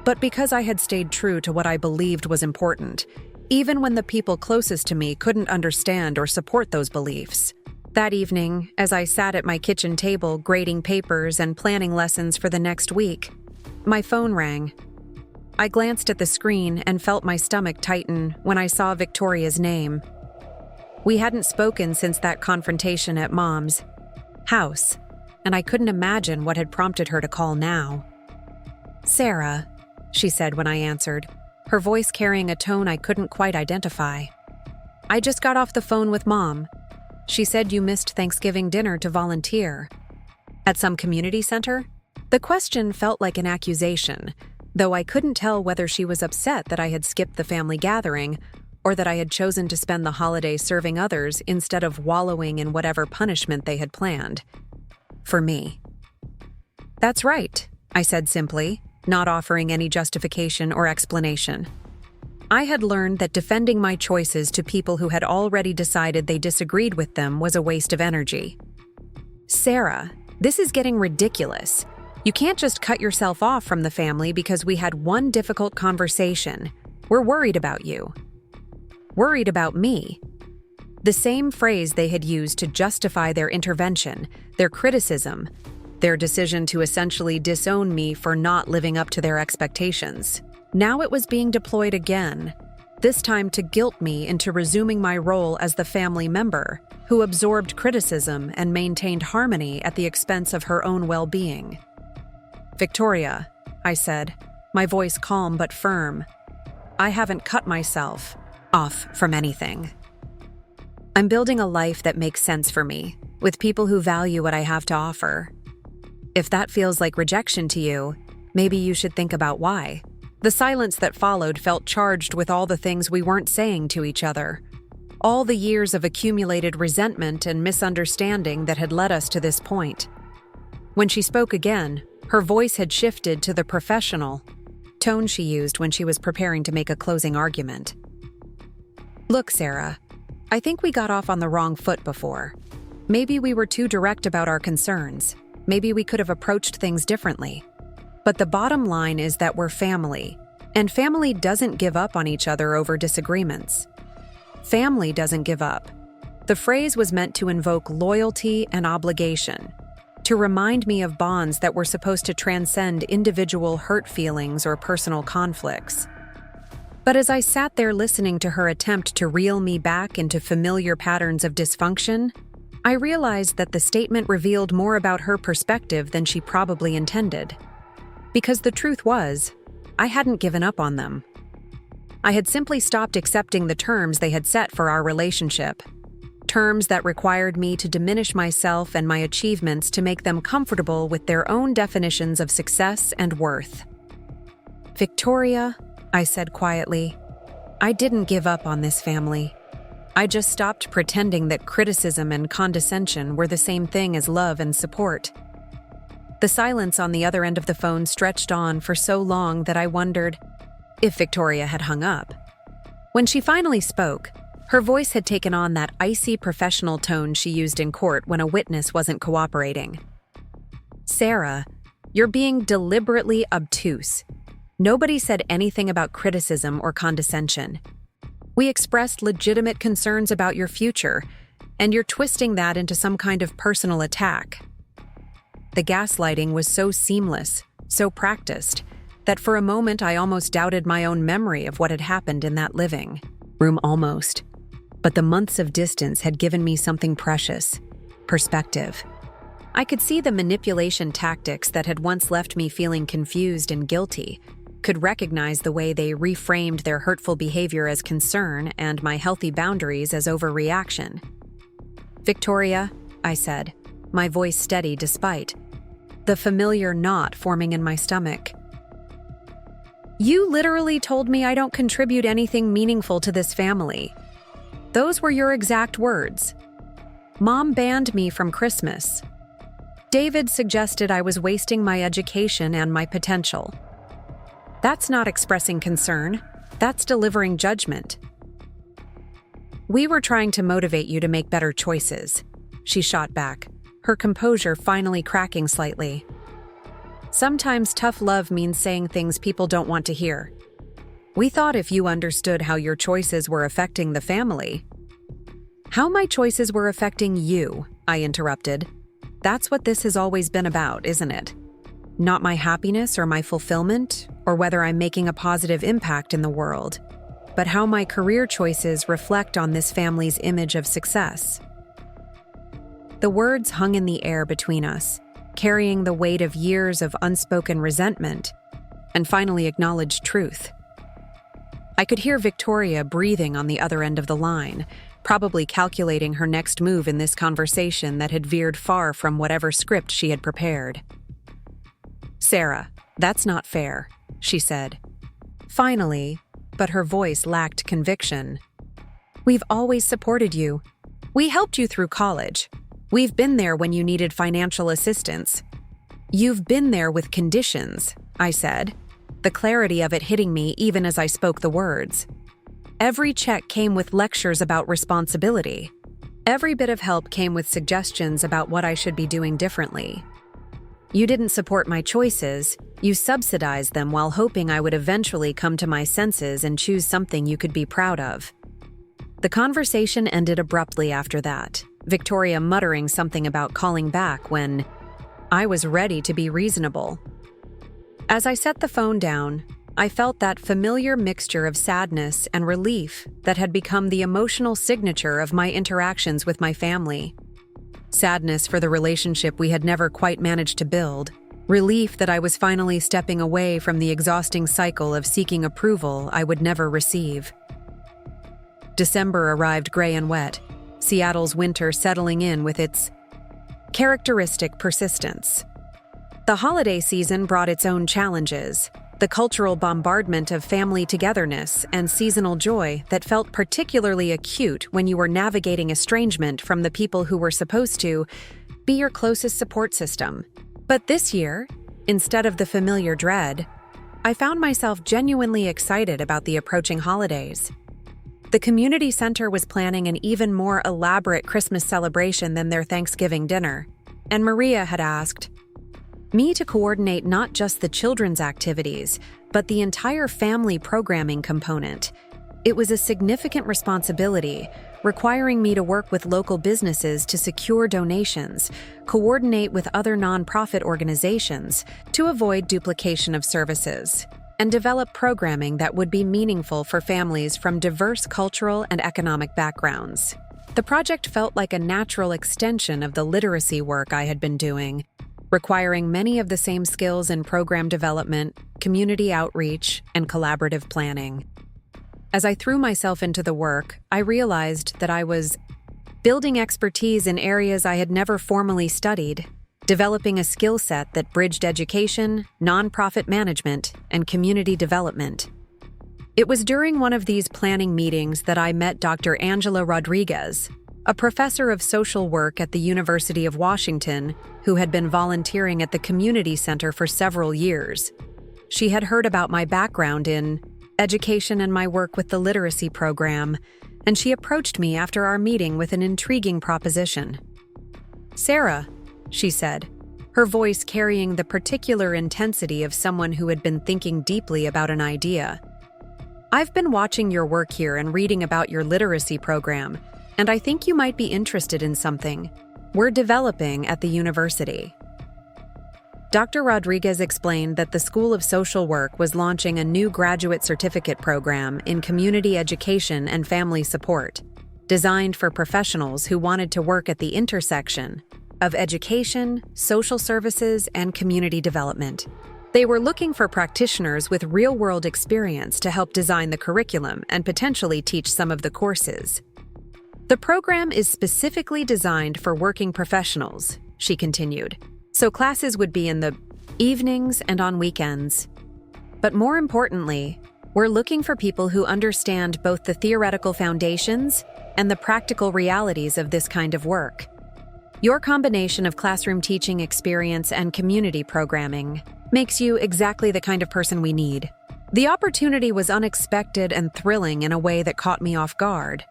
A: but because I had stayed true to what I believed was important, even when the people closest to me couldn't understand or support those beliefs. That evening, as I sat at my kitchen table grading papers and planning lessons for the next week, my phone rang. I glanced at the screen and felt my stomach tighten when I saw Victoria's name. We hadn't spoken since that confrontation at Mom's house, and I couldn't imagine what had prompted her to call now. "Sarah," she said when I answered, her voice carrying a tone I couldn't quite identify. "I just got off the phone with Mom. She said you missed Thanksgiving dinner to volunteer. At some community center?" The question felt like an accusation, though I couldn't tell whether she was upset that I had skipped the family gathering or that I had chosen to spend the holiday serving others instead of wallowing in whatever punishment they had planned for me. "That's right," I said simply, not offering any justification or explanation. I had learned that defending my choices to people who had already decided they disagreed with them was a waste of energy. "Sarah, this is getting ridiculous. You can't just cut yourself off from the family because we had one difficult conversation. We're worried about you." Worried about me? The same phrase they had used to justify their intervention, their criticism, their decision to essentially disown me for not living up to their expectations. Now it was being deployed again, this time to guilt me into resuming my role as the family member who absorbed criticism and maintained harmony at the expense of her own well-being. "Victoria," I said, my voice calm but firm, "I haven't cut myself off from anything. I'm building a life that makes sense for me, with people who value what I have to offer. If that feels like rejection to you, maybe you should think about why." The silence that followed felt charged with all the things we weren't saying to each other, all the years of accumulated resentment and misunderstanding that had led us to this point. When she spoke again, her voice had shifted to the professional tone she used when she was preparing to make a closing argument. "Look, Sarah, I think we got off on the wrong foot before. Maybe we were too direct about our concerns. Maybe we could have approached things differently. But the bottom line is that we're family, and family doesn't give up on each other over disagreements. Family doesn't give up." The phrase was meant to invoke loyalty and obligation, to remind me of bonds that were supposed to transcend individual hurt feelings or personal conflicts. But as I sat there listening to her attempt to reel me back into familiar patterns of dysfunction, I realized that the statement revealed more about her perspective than she probably intended. Because the truth was, I hadn't given up on them. I had simply stopped accepting the terms they had set for our relationship, terms that required me to diminish myself and my achievements to make them comfortable with their own definitions of success and worth. "Victoria," I said quietly, "I didn't give up on this family. I just stopped pretending that criticism and condescension were the same thing as love and support." The silence on the other end of the phone stretched on for so long that I wondered if Victoria had hung up. When she finally spoke, her voice had taken on that icy professional tone she used in court when a witness wasn't cooperating. "Sarah, you're being deliberately obtuse. Nobody said anything about criticism or condescension. We expressed legitimate concerns about your future, and you're twisting that into some kind of personal attack." The gaslighting was so seamless, so practiced, that for a moment I almost doubted my own memory of what had happened in that living room almost. But the months of distance had given me something precious: perspective. I could see the manipulation tactics that had once left me feeling confused and guilty, could recognize the way they reframed their hurtful behavior as concern and my healthy boundaries as overreaction. "Victoria," I said, my voice steady despite the familiar knot forming in my stomach. "You literally told me I don't contribute anything meaningful to this family. Those were your exact words. Mom banned me from Christmas. David suggested I was wasting my education and my potential. That's not expressing concern. That's delivering judgment." "We were trying to motivate you to make better choices," she shot back, her composure finally cracking slightly. "Sometimes tough love means saying things people don't want to hear. We thought if you understood how your choices were affecting the family—" "How my choices were affecting you," I interrupted. "That's what this has always been about, isn't it? Not my happiness or my fulfillment, or whether I'm making a positive impact in the world, but how my career choices reflect on this family's image of success." The words hung in the air between us, carrying the weight of years of unspoken resentment and finally acknowledged truth. I could hear Victoria breathing on the other end of the line, probably calculating her next move in this conversation that had veered far from whatever script she had prepared. "Sarah, that's not fair," she said. Finally, but her voice lacked conviction. "We've always supported you. We helped you through college. We've been there when you needed financial assistance. You've been there with conditions," I said, the clarity of it hitting me even as I spoke the words. "Every check came with lectures about responsibility. Every bit of help came with suggestions about what I should be doing differently. You didn't support my choices, you subsidized them while hoping I would eventually come to my senses and choose something you could be proud of." The conversation ended abruptly after that, Victoria muttering something about calling back when I was ready to be reasonable. As I set the phone down, I felt that familiar mixture of sadness and relief that had become the emotional signature of my interactions with my family. Sadness for the relationship we had never quite managed to build, relief that I was finally stepping away from the exhausting cycle of seeking approval I would never receive. December arrived gray and wet, Seattle's winter settling in with its characteristic persistence. The holiday season brought its own challenges, the cultural bombardment of family togetherness and seasonal joy that felt particularly acute when you were navigating estrangement from the people who were supposed to be your closest support system. But this year, instead of the familiar dread, I found myself genuinely excited about the approaching holidays. The community center was planning an even more elaborate Christmas celebration than their Thanksgiving dinner, and Maria had asked me to coordinate not just the children's activities, but the entire family programming component. It was a significant responsibility, requiring me to work with local businesses to secure donations, coordinate with other nonprofit organizations to avoid duplication of services, and develop programming that would be meaningful for families from diverse cultural and economic backgrounds. The project felt like a natural extension of the literacy work I had been doing, requiring many of the same skills in program development, community outreach, and collaborative planning. As I threw myself into the work, I realized that I was building expertise in areas I had never formally studied, developing a skill set that bridged education, nonprofit management, and community development. It was during one of these planning meetings that I met Dr. Angela Rodriguez, a professor of social work at the University of Washington who had been volunteering at the community center for several years. She had heard about my background in education and my work with the literacy program, and she approached me after our meeting with an intriguing proposition. "Sarah," she said, her voice carrying the particular intensity of someone who had been thinking deeply about an idea. "I've been watching your work here and reading about your literacy program, and I think you might be interested in something we're developing at the university." Dr. Rodriguez explained that the School of Social Work was launching a new graduate certificate program in community education and family support, designed for professionals who wanted to work at the intersection of education, social services, and community development. They were looking for practitioners with real-world experience to help design the curriculum and potentially teach some of the courses. The program is specifically designed for working professionals, she continued, so classes would be in the evenings and on weekends. But more importantly, we're looking for people who understand both the theoretical foundations and the practical realities of this kind of work. Your combination of classroom teaching experience and community programming makes you exactly the kind of person we need. The opportunity was unexpected and thrilling in a way that caught me off guard.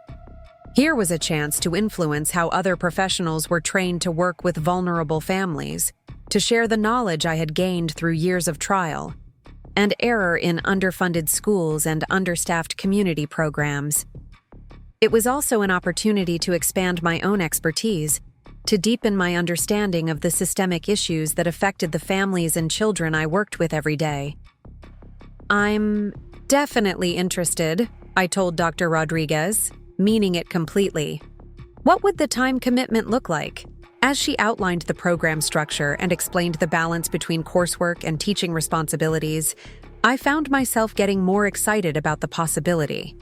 A: Here was a chance to influence how other professionals were trained to work with vulnerable families, to share the knowledge I had gained through years of trial and error in underfunded schools and understaffed community programs. It was also an opportunity to expand my own expertise, to deepen my understanding of the systemic issues that affected the families and children I worked with every day. "I'm definitely interested," I told Dr. Rodriguez, meaning it completely. "What would the time commitment look like?" As she outlined the program structure and explained the balance between coursework and teaching responsibilities, I found myself getting more excited about the possibility.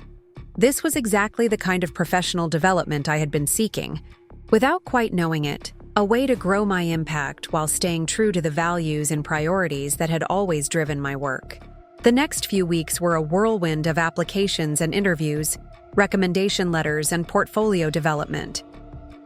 A: This was exactly the kind of professional development I had been seeking, without quite knowing it, a way to grow my impact while staying true to the values and priorities that had always driven my work. The next few weeks were a whirlwind of applications and interviews, recommendation letters, and portfolio development.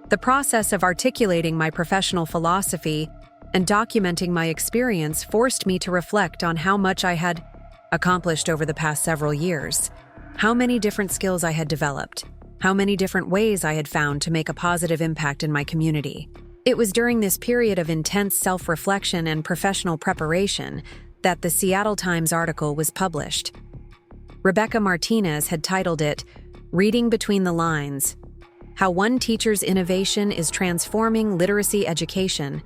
A: The process of articulating my professional philosophy and documenting my experience forced me to reflect on how much I had accomplished over the past several years, how many different skills I had developed, how many different ways I had found to make a positive impact in my community. It was during this period of intense self-reflection and professional preparation that the Seattle Times article was published. Rebecca Martinez had titled it, "Reading Between the Lines: How One Teacher's Innovation is Transforming Literacy Education,"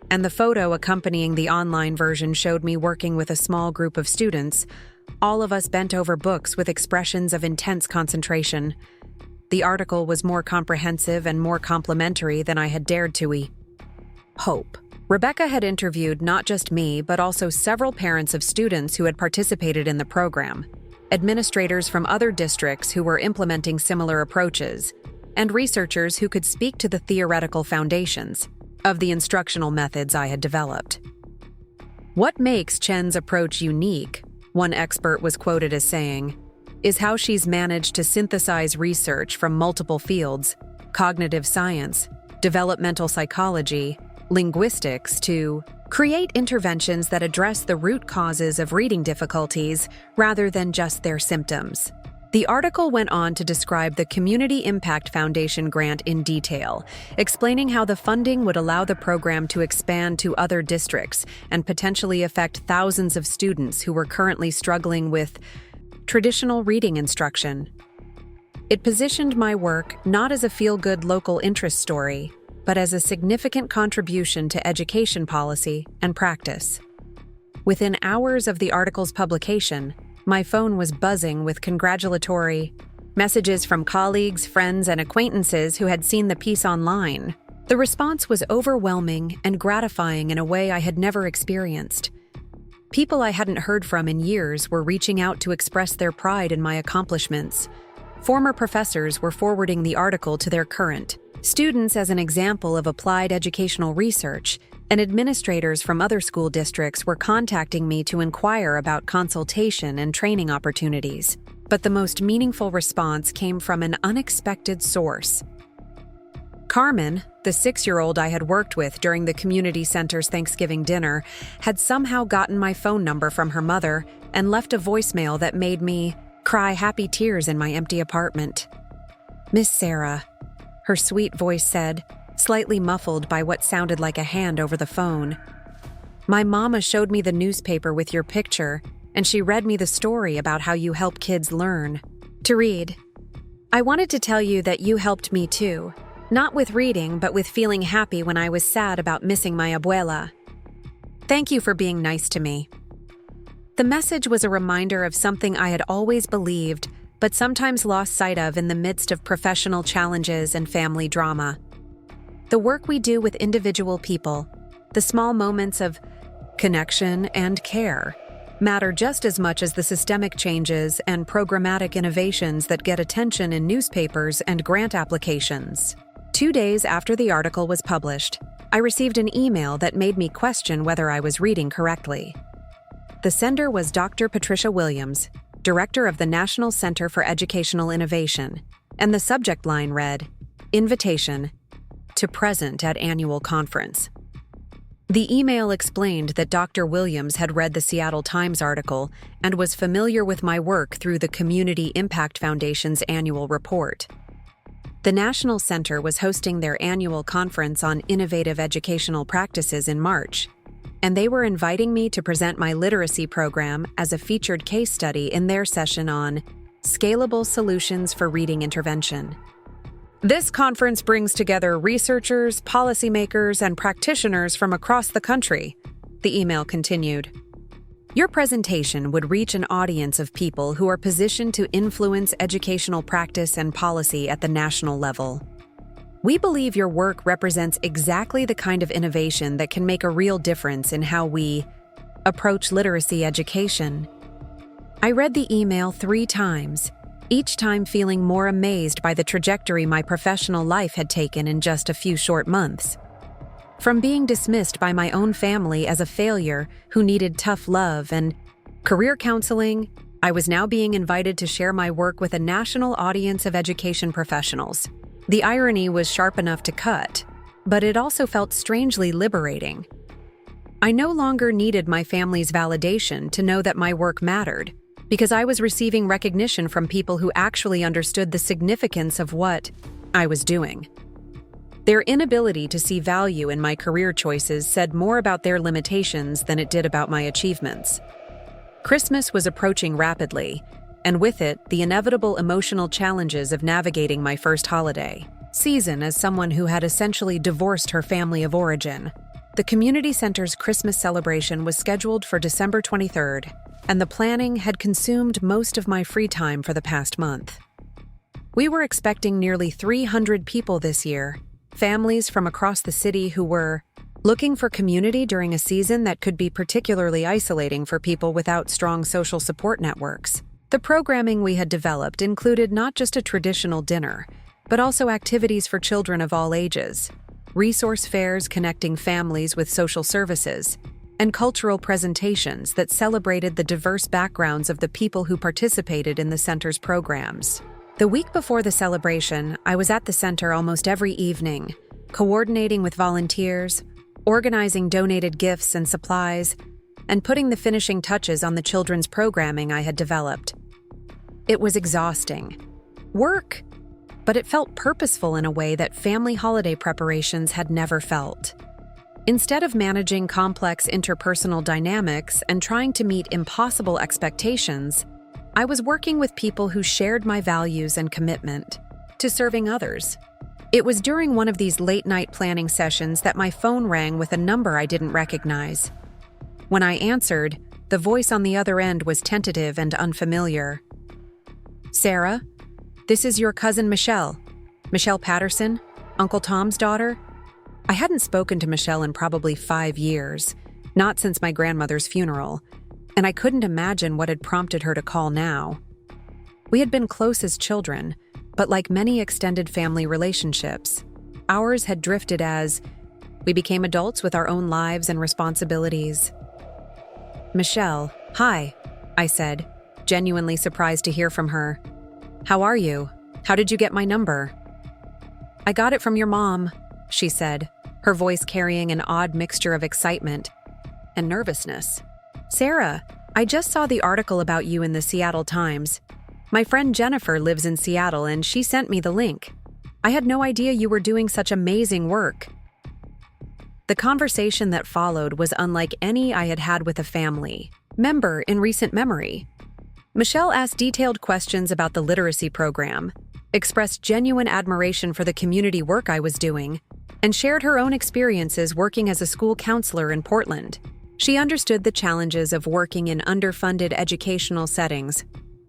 A: and the photo accompanying the online version showed me working with a small group of students, all of us bent over books with expressions of intense concentration. The article was more comprehensive and more complimentary than I had dared to hope. Rebecca had interviewed not just me, but also several parents of students who had participated in the program, administrators from other districts who were implementing similar approaches, and researchers who could speak to the theoretical foundations of the instructional methods I had developed. "What makes Chen's approach unique," one expert was quoted as saying, "is how she's managed to synthesize research from multiple fields, cognitive science, developmental psychology, linguistics, to create interventions that address the root causes of reading difficulties rather than just their symptoms." The article went on to describe the Community Impact Foundation grant in detail, explaining how the funding would allow the program to expand to other districts and potentially affect thousands of students who were currently struggling with traditional reading instruction. It positioned my work not as a feel-good local interest story, but as a significant contribution to education policy and practice. Within hours of the article's publication, my phone was buzzing with congratulatory messages from colleagues, friends, and acquaintances who had seen the piece online. The response was overwhelming and gratifying in a way I had never experienced. People I hadn't heard from in years were reaching out to express their pride in my accomplishments. Former professors were forwarding the article to their current students as an example of applied educational research, and administrators from other school districts were contacting me to inquire about consultation and training opportunities. But the most meaningful response came from an unexpected source. Carmen, the 6-year-old I had worked with during the community center's Thanksgiving dinner, had somehow gotten my phone number from her mother and left a voicemail that made me cry happy tears in my empty apartment. "Miss Sarah," her sweet voice said, slightly muffled by what sounded like a hand over the phone. "My mama showed me the newspaper with your picture, and she read me the story about how you help kids learn to read. I wanted to tell you that you helped me too, not with reading, but with feeling happy when I was sad about missing my abuela. Thank you for being nice to me." The message was a reminder of something I had always believed, but sometimes lost sight of in the midst of professional challenges and family drama. The work we do with individual people, the small moments of connection, and care matter just as much as the systemic changes and programmatic innovations that get attention in newspapers and grant applications. 2 days after the article was published, I received an email that made me question whether I was reading correctly. The sender was Dr. Patricia Williams, director of the National Center for Educational Innovation, and the subject line read, "Invitation to present at annual conference." The email explained that Dr. Williams had read the Seattle Times article and was familiar with my work through the Community Impact Foundation's annual report. The National Center was hosting their annual conference on innovative educational practices in March, and they were inviting me to present my literacy program as a featured case study in their session on Scalable Solutions for Reading Intervention. This conference brings together researchers, policymakers, and practitioners from across the country, the email continued. Your presentation would reach an audience of people who are positioned to influence educational practice and policy at the national level. We believe your work represents exactly the kind of innovation that can make a real difference in how we approach literacy education. I read the email 3 times, each time feeling more amazed by the trajectory my professional life had taken in just a few short months. From being dismissed by my own family as a failure who needed tough love and career counseling, I was now being invited to share my work with a national audience of education professionals. The irony was sharp enough to cut, but it also felt strangely liberating. I no longer needed my family's validation to know that my work mattered, because I was receiving recognition from people who actually understood the significance of what I was doing. Their inability to see value in my career choices said more about their limitations than it did about my achievements. Christmas was approaching rapidly, and with it, the inevitable emotional challenges of navigating my first holiday season as someone who had essentially divorced her family of origin. The community center's Christmas celebration was scheduled for December 23rd, and the planning had consumed most of my free time for the past month. We were expecting nearly 300 people this year, families from across the city who were looking for community during a season that could be particularly isolating for people without strong social support networks. The programming we had developed included not just a traditional dinner, but also activities for children of all ages, resource fairs connecting families with social services, and cultural presentations that celebrated the diverse backgrounds of the people who participated in the center's programs. The week before the celebration, I was at the center almost every evening, coordinating with volunteers, organizing donated gifts and supplies, and putting the finishing touches on the children's programming I had developed. It was exhausting. Work, but it felt purposeful in a way that family holiday preparations had never felt. Instead of managing complex interpersonal dynamics and trying to meet impossible expectations, I was working with people who shared my values and commitment to serving others. It was during one of these late-night planning sessions that my phone rang with a number I didn't recognize. When I answered, the voice on the other end was tentative and unfamiliar. "Sarah, this is your cousin Michelle. Michelle Patterson, Uncle Tom's daughter." I hadn't spoken to Michelle in probably 5 years, not since my grandmother's funeral, and I couldn't imagine what had prompted her to call now. We had been close as children, but like many extended family relationships, ours had drifted as we became adults with our own lives and responsibilities. "Michelle, hi," I said, genuinely surprised to hear from her. "How are you? How did you get my number?" "I got it from your mom," she said, her voice carrying an odd mixture of excitement and nervousness. "Sarah, I just saw the article about you in the Seattle Times. My friend Jennifer lives in Seattle and she sent me the link. I had no idea you were doing such amazing work." The conversation that followed was unlike any I had had with a family member in recent memory. Michelle asked detailed questions about the literacy program, expressed genuine admiration for the community work I was doing, and shared her own experiences working as a school counselor in Portland. She understood the challenges of working in underfunded educational settings,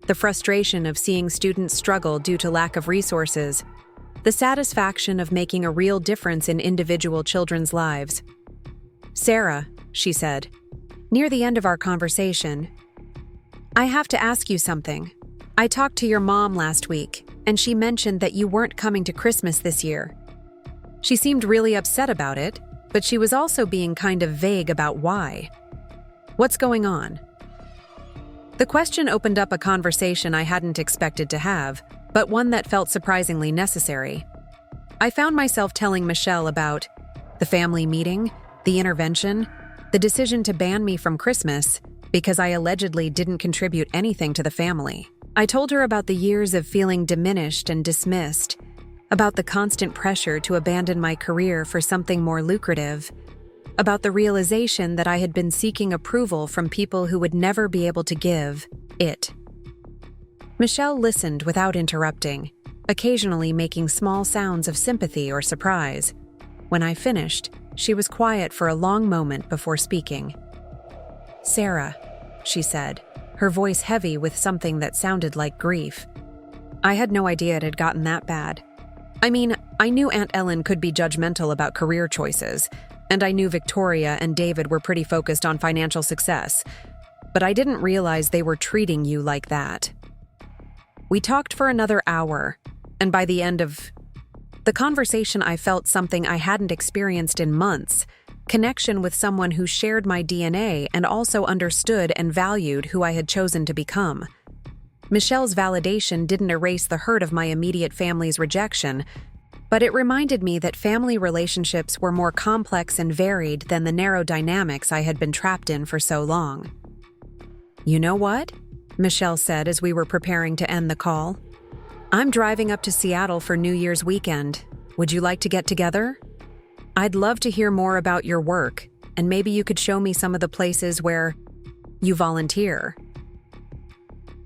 A: the frustration of seeing students struggle due to lack of resources, the satisfaction of making a real difference in individual children's lives. "Sarah, she said. Near the end of our conversation, I have to ask you something. I talked to your mom last week, and she mentioned that you weren't coming to Christmas this year. She seemed really upset about it, but she was also being kind of vague about why. What's going on? The question opened up a conversation I hadn't expected to have, but one that felt surprisingly necessary. I found myself telling Michelle about the family meeting, the intervention, the decision to ban me from Christmas because I allegedly didn't contribute anything to the family. I told her about the years of feeling diminished and dismissed, about the constant pressure to abandon my career for something more lucrative, about the realization that I had been seeking approval from people who would never be able to give it. Michelle listened without interrupting, occasionally making small sounds of sympathy or surprise. When I finished, she was quiet for a long moment before speaking. "Sarah," she said, her voice heavy with something that sounded like grief. I had no idea it had gotten that bad. I mean, I knew Aunt Ellen could be judgmental about career choices, and I knew Victoria and David were pretty focused on financial success, but I didn't realize they were treating you like that. We talked for another hour, and by the end of the conversation I felt something I hadn't experienced in months, connection with someone who shared my DNA and also understood and valued who I had chosen to become. Michelle's validation didn't erase the hurt of my immediate family's rejection, but it reminded me that family relationships were more complex and varied than the narrow dynamics I had been trapped in for so long. "You know what?" Michelle said as we were preparing to end the call. "I'm driving up to Seattle for New Year's weekend. Would you like to get together? I'd love to hear more about your work, and maybe you could show me some of the places where you volunteer."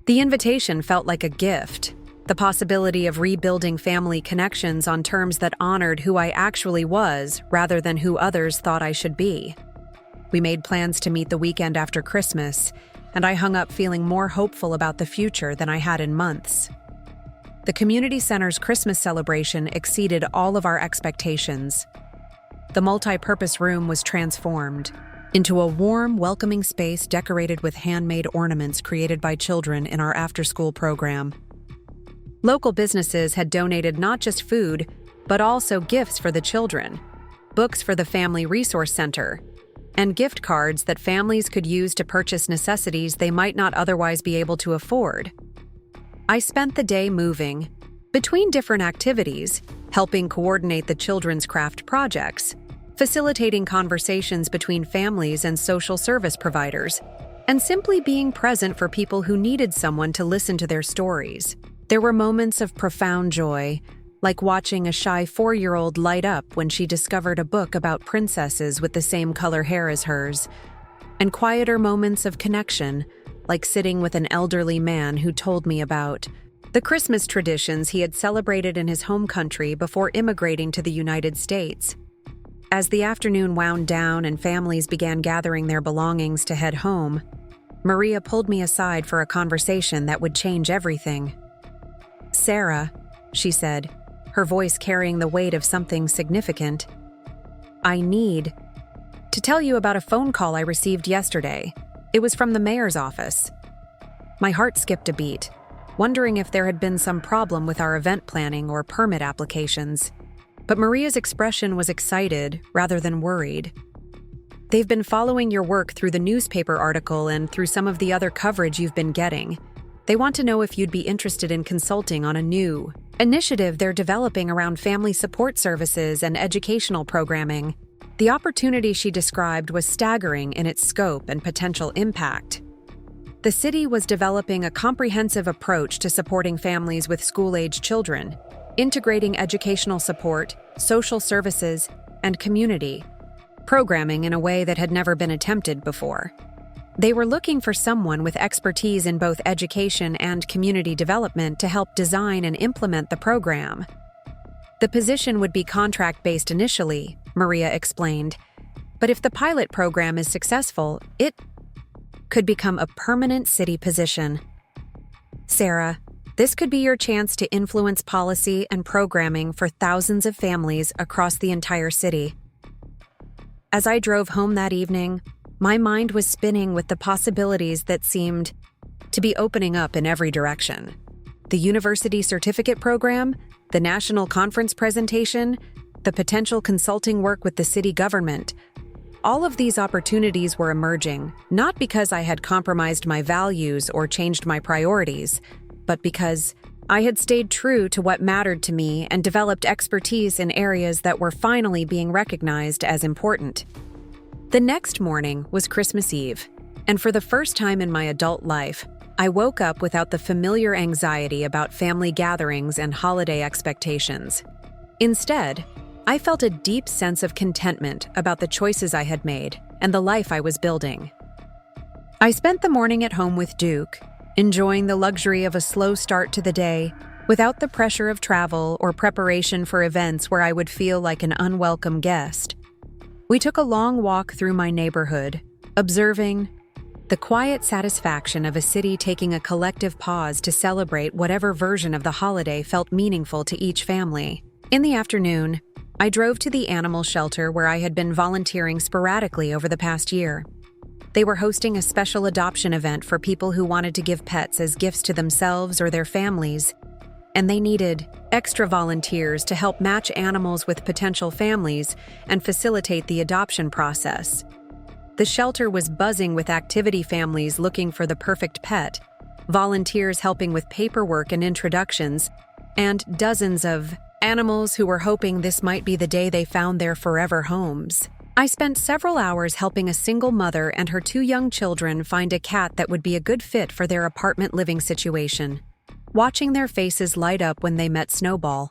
A: The invitation felt like a gift, the possibility of rebuilding family connections on terms that honored who I actually was rather than who others thought I should be. We made plans to meet the weekend after Christmas, and I hung up feeling more hopeful about the future than I had in months. The community center's Christmas celebration exceeded all of our expectations. The multi-purpose room was transformed into a warm, welcoming space decorated with handmade ornaments created by children in our after-school program. Local businesses had donated not just food, but also gifts for the children, books for the Family Resource Center, and gift cards that families could use to purchase necessities they might not otherwise be able to afford. I spent the day moving between different activities, helping coordinate the children's craft projects, facilitating conversations between families and social service providers, and simply being present for people who needed someone to listen to their stories. There were moments of profound joy, like watching a shy 4-year-old light up when she discovered a book about princesses with the same color hair as hers, and quieter moments of connection, like sitting with an elderly man who told me about the Christmas traditions he had celebrated in his home country before immigrating to the United States. As the afternoon wound down and families began gathering their belongings to head home, Maria pulled me aside for a conversation that would change everything. "Sarah," she said, her voice carrying the weight of something significant, "I need to tell you about a phone call I received yesterday. It was from the mayor's office." My heart skipped a beat, wondering if there had been some problem with our event planning or permit applications. But Maria's expression was excited rather than worried. "They've been following your work through the newspaper article and through some of the other coverage you've been getting. They want to know if you'd be interested in consulting on a new initiative they're developing around family support services and educational programming." The opportunity she described was staggering in its scope and potential impact. The city was developing a comprehensive approach to supporting families with school-age children, integrating educational support, social services, and community programming in a way that had never been attempted before. They were looking for someone with expertise in both education and community development to help design and implement the program. The position would be contract-based initially, Maria explained, but if the pilot program is successful, it could become a permanent city position. "Sarah, this could be your chance to influence policy and programming for thousands of families across the entire city." As I drove home that evening, My mind was spinning with the possibilities that seemed to be opening up in every direction. The university certificate program, the national conference presentation, the potential consulting work with the city government. All of these opportunities were emerging, not because I had compromised my values or changed my priorities, but because I had stayed true to what mattered to me and developed expertise in areas that were finally being recognized as important. The next morning was Christmas Eve, and for the first time in my adult life, I woke up without the familiar anxiety about family gatherings and holiday expectations. Instead, I felt a deep sense of contentment about the choices I had made and the life I was building. I spent the morning at home with Duke, enjoying the luxury of a slow start to the day, without the pressure of travel or preparation for events where I would feel like an unwelcome guest. We took a long walk through my neighborhood, observing the quiet satisfaction of a city taking a collective pause to celebrate whatever version of the holiday felt meaningful to each family. In the afternoon, I drove to the animal shelter where I had been volunteering sporadically over the past year. They were hosting a special adoption event for people who wanted to give pets as gifts to themselves or their families, and they needed extra volunteers to help match animals with potential families and facilitate the adoption process. The shelter was buzzing with activity families looking for the perfect pet, volunteers helping with paperwork and introductions, and dozens of animals who were hoping this might be the day they found their forever homes. I spent several hours helping a single mother and her 2 young children find a cat that would be a good fit for their apartment living situation. Watching their faces light up when they met Snowball,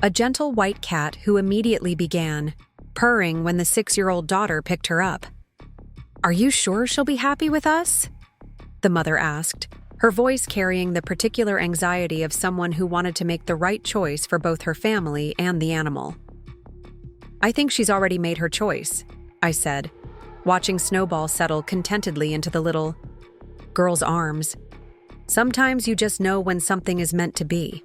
A: a gentle white cat who immediately began purring when the 6-year-old daughter picked her up. "Are you sure she'll be happy with us?" the mother asked, her voice carrying the particular anxiety of someone who wanted to make the right choice for both her family and the animal. "I think she's already made her choice," I said, watching Snowball settle contentedly into the little girl's arms. Sometimes you just know when something is meant to be.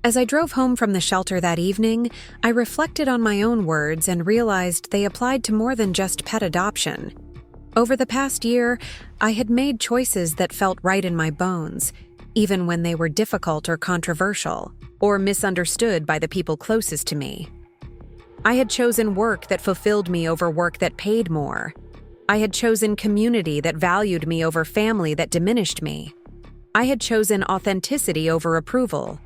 A: As I drove home from the shelter that evening, I reflected on my own words and realized they applied to more than just pet adoption. Over the past year, I had made choices that felt right in my bones, even when they were difficult or controversial, or misunderstood by the people closest to me. I had chosen work that fulfilled me over work that paid more. I had chosen community that valued me over family that diminished me. I had chosen authenticity over approval.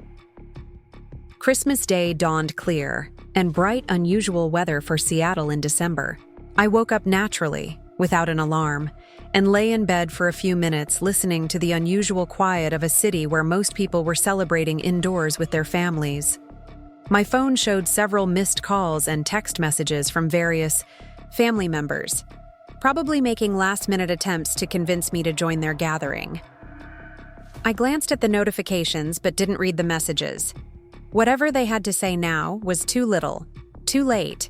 A: Christmas Day dawned clear, and bright, unusual weather for Seattle in December. I woke up naturally, without an alarm, and lay in bed for a few minutes listening to the unusual quiet of a city where most people were celebrating indoors with their families. My phone showed several missed calls and text messages from various family members, probably making last-minute attempts to convince me to join their gathering. I glanced at the notifications but didn't read the messages. Whatever they had to say now was too little, too late,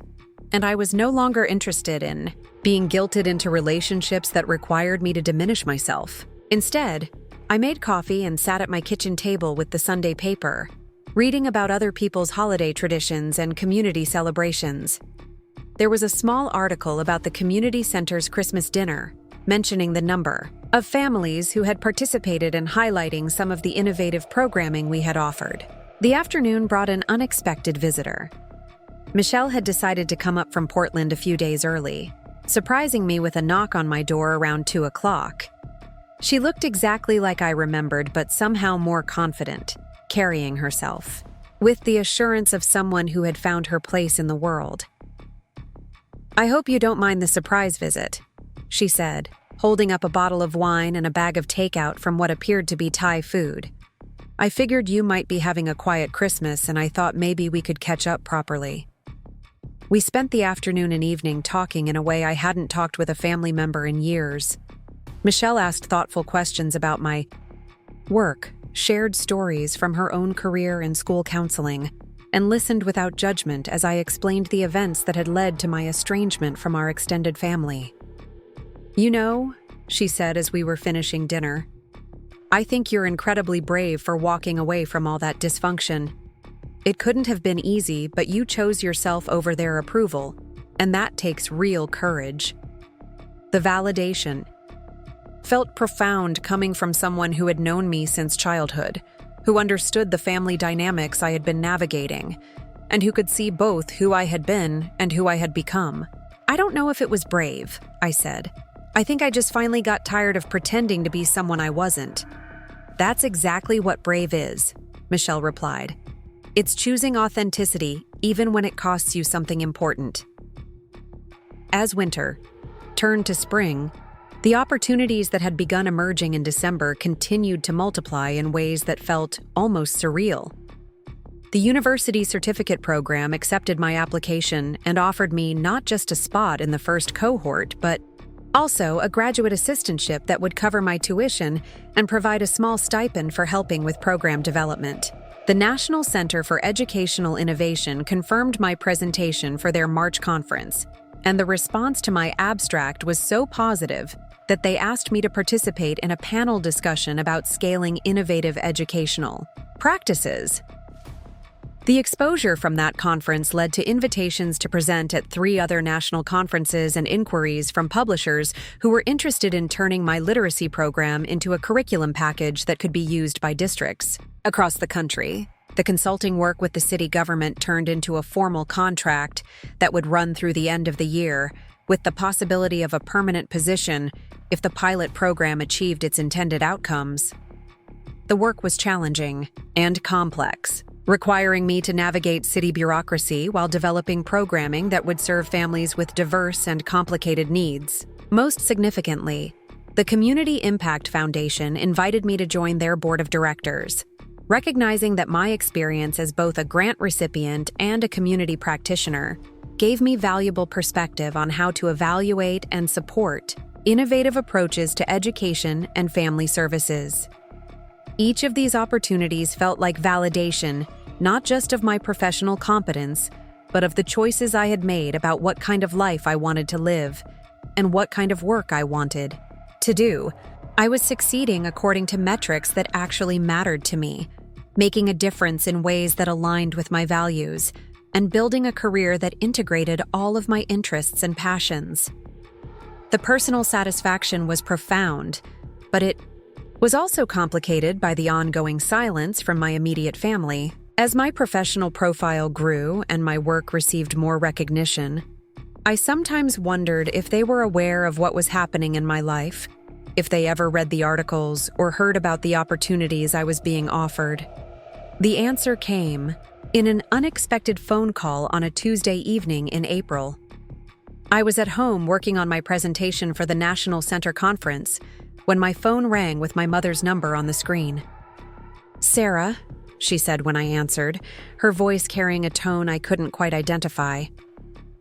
A: and I was no longer interested in being guilted into relationships that required me to diminish myself. Instead, I made coffee and sat at my kitchen table with the Sunday paper, reading about other people's holiday traditions and community celebrations. There was a small article about the community center's Christmas dinner, mentioning the number of families who had participated and highlighting some of the innovative programming we had offered. The afternoon brought an unexpected visitor. Michelle had decided to come up from Portland a few days early, surprising me with a knock on my door around 2 o'clock. She looked exactly like I remembered, but somehow more confident, carrying herself, with the assurance of someone who had found her place in the world. "I hope you don't mind the surprise visit," she said, holding up a bottle of wine and a bag of takeout from what appeared to be Thai food. "I figured you might be having a quiet Christmas, and I thought maybe we could catch up properly." We spent the afternoon and evening talking in a way I hadn't talked with a family member in years. Michelle asked thoughtful questions about my work, shared stories from her own career and school counseling, and listened without judgment as I explained the events that had led to my estrangement from our extended family. "You know," she said as we were finishing dinner, "I think you're incredibly brave for walking away from all that dysfunction. It couldn't have been easy, but you chose yourself over their approval, and that takes real courage." The validation felt profound coming from someone who had known me since childhood, who understood the family dynamics I had been navigating, and who could see both who I had been and who I had become. "I don't know if it was brave," I said. "I think I just finally got tired of pretending to be someone I wasn't." "That's exactly what brave is," Michelle replied. "It's choosing authenticity even when it costs you something important." As winter turned to spring, the opportunities that had begun emerging in December continued to multiply in ways that felt almost surreal. The university certificate program accepted my application and offered me not just a spot in the first cohort, but also a graduate assistantship that would cover my tuition and provide a small stipend for helping with program development. The National Center for Educational Innovation confirmed my presentation for their March conference, and the response to my abstract was so positive that they asked me to participate in a panel discussion about scaling innovative educational practices. The exposure from that conference led to invitations to present at 3 other national conferences and inquiries from publishers who were interested in turning my literacy program into a curriculum package that could be used by districts across the country. The consulting work with the city government turned into a formal contract that would run through the end of the year, with the possibility of a permanent position if the pilot program achieved its intended outcomes. The work was challenging and complex, requiring me to navigate city bureaucracy while developing programming that would serve families with diverse and complicated needs. Most significantly, the Community Impact Foundation invited me to join their board of directors, recognizing that my experience as both a grant recipient and a community practitioner gave me valuable perspective on how to evaluate and support innovative approaches to education and family services. Each of these opportunities felt like validation, not just of my professional competence, but of the choices I had made about what kind of life I wanted to live and what kind of work I wanted to do. I was succeeding according to metrics that actually mattered to me, making a difference in ways that aligned with my values, and building a career that integrated all of my interests and passions. The personal satisfaction was profound, but it was also complicated by the ongoing silence from my immediate family. As my professional profile grew and my work received more recognition, I sometimes wondered if they were aware of what was happening in my life, if they ever read the articles or heard about the opportunities I was being offered. The answer came in an unexpected phone call on a Tuesday evening in April. I was at home working on my presentation for the National Center Conference when my phone rang with my mother's number on the screen. "Sarah," she said when I answered, her voice carrying a tone I couldn't quite identify.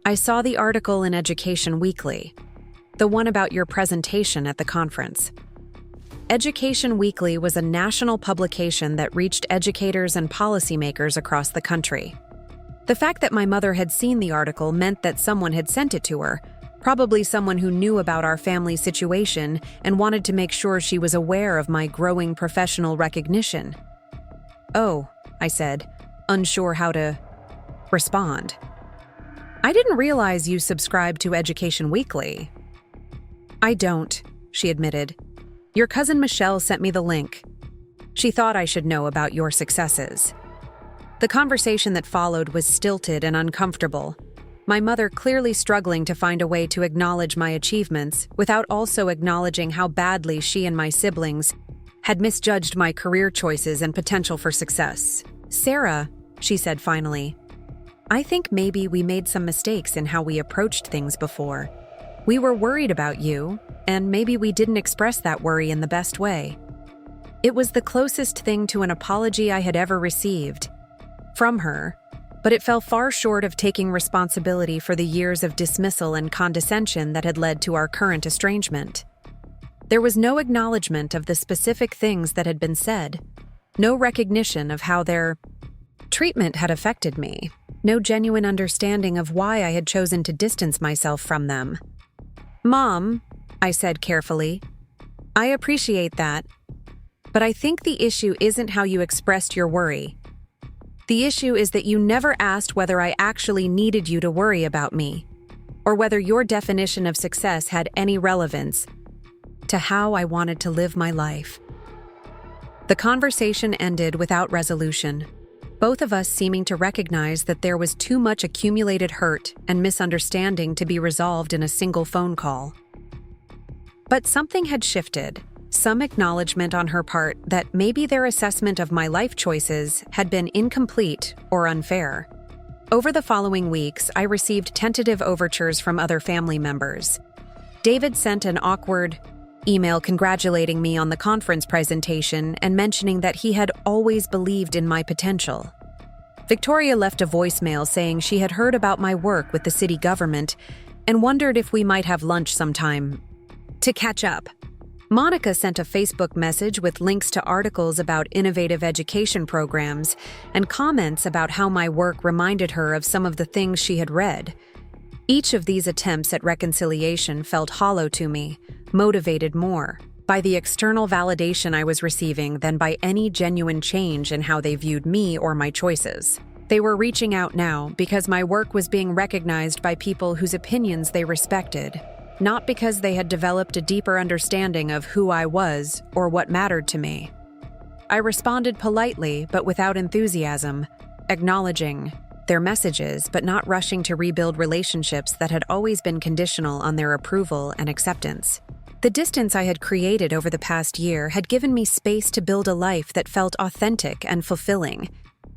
A: "I saw the article in Education Weekly, the one about your presentation at the conference." Education Weekly was a national publication that reached educators and policymakers across the country. The fact that my mother had seen the article meant that someone had sent it to her, probably someone who knew about our family situation and wanted to make sure she was aware of my growing professional recognition. "Oh," I said, unsure how to respond. "I didn't realize you subscribed to Education Weekly." "I don't," she admitted. "Your cousin Michelle sent me the link. She thought I should know about your successes." The conversation that followed was stilted and uncomfortable, my mother clearly struggling to find a way to acknowledge my achievements without also acknowledging how badly she and my siblings had misjudged my career choices and potential for success. "Sarah," she said finally, "I think maybe we made some mistakes in how we approached things before. We were worried about you, and maybe we didn't express that worry in the best way." It was the closest thing to an apology I had ever received from her, but it fell far short of taking responsibility for the years of dismissal and condescension that had led to our current estrangement. There was no acknowledgement of the specific things that had been said, no recognition of how their treatment had affected me, no genuine understanding of why I had chosen to distance myself from them. "Mom," I said carefully, "I appreciate that, but I think the issue isn't how you expressed your worry. The issue is that you never asked whether I actually needed you to worry about me, or whether your definition of success had any relevance to how I wanted to live my life. The conversation ended without resolution, both of us seeming to recognize that there was too much accumulated hurt and misunderstanding to be resolved in a single phone call. But something had shifted, some acknowledgement on her part that maybe their assessment of my life choices had been incomplete or unfair. Over the following weeks, I received tentative overtures from other family members. David sent an awkward email congratulating me on the conference presentation and mentioning that he had always believed in my potential. Victoria left a voicemail saying she had heard about my work with the city government and wondered if we might have lunch sometime to catch up. Monica sent a Facebook message with links to articles about innovative education programs and comments about how my work reminded her of some of the things she had read. Each of these attempts at reconciliation felt hollow to me, motivated more by the external validation I was receiving than by any genuine change in how they viewed me or my choices. They were reaching out now because my work was being recognized by people whose opinions they respected, not because they had developed a deeper understanding of who I was or what mattered to me. I responded politely but without enthusiasm, acknowledging their messages but not rushing to rebuild relationships that had always been conditional on their approval and acceptance. The distance I had created over the past year had given me space to build a life that felt authentic and fulfilling,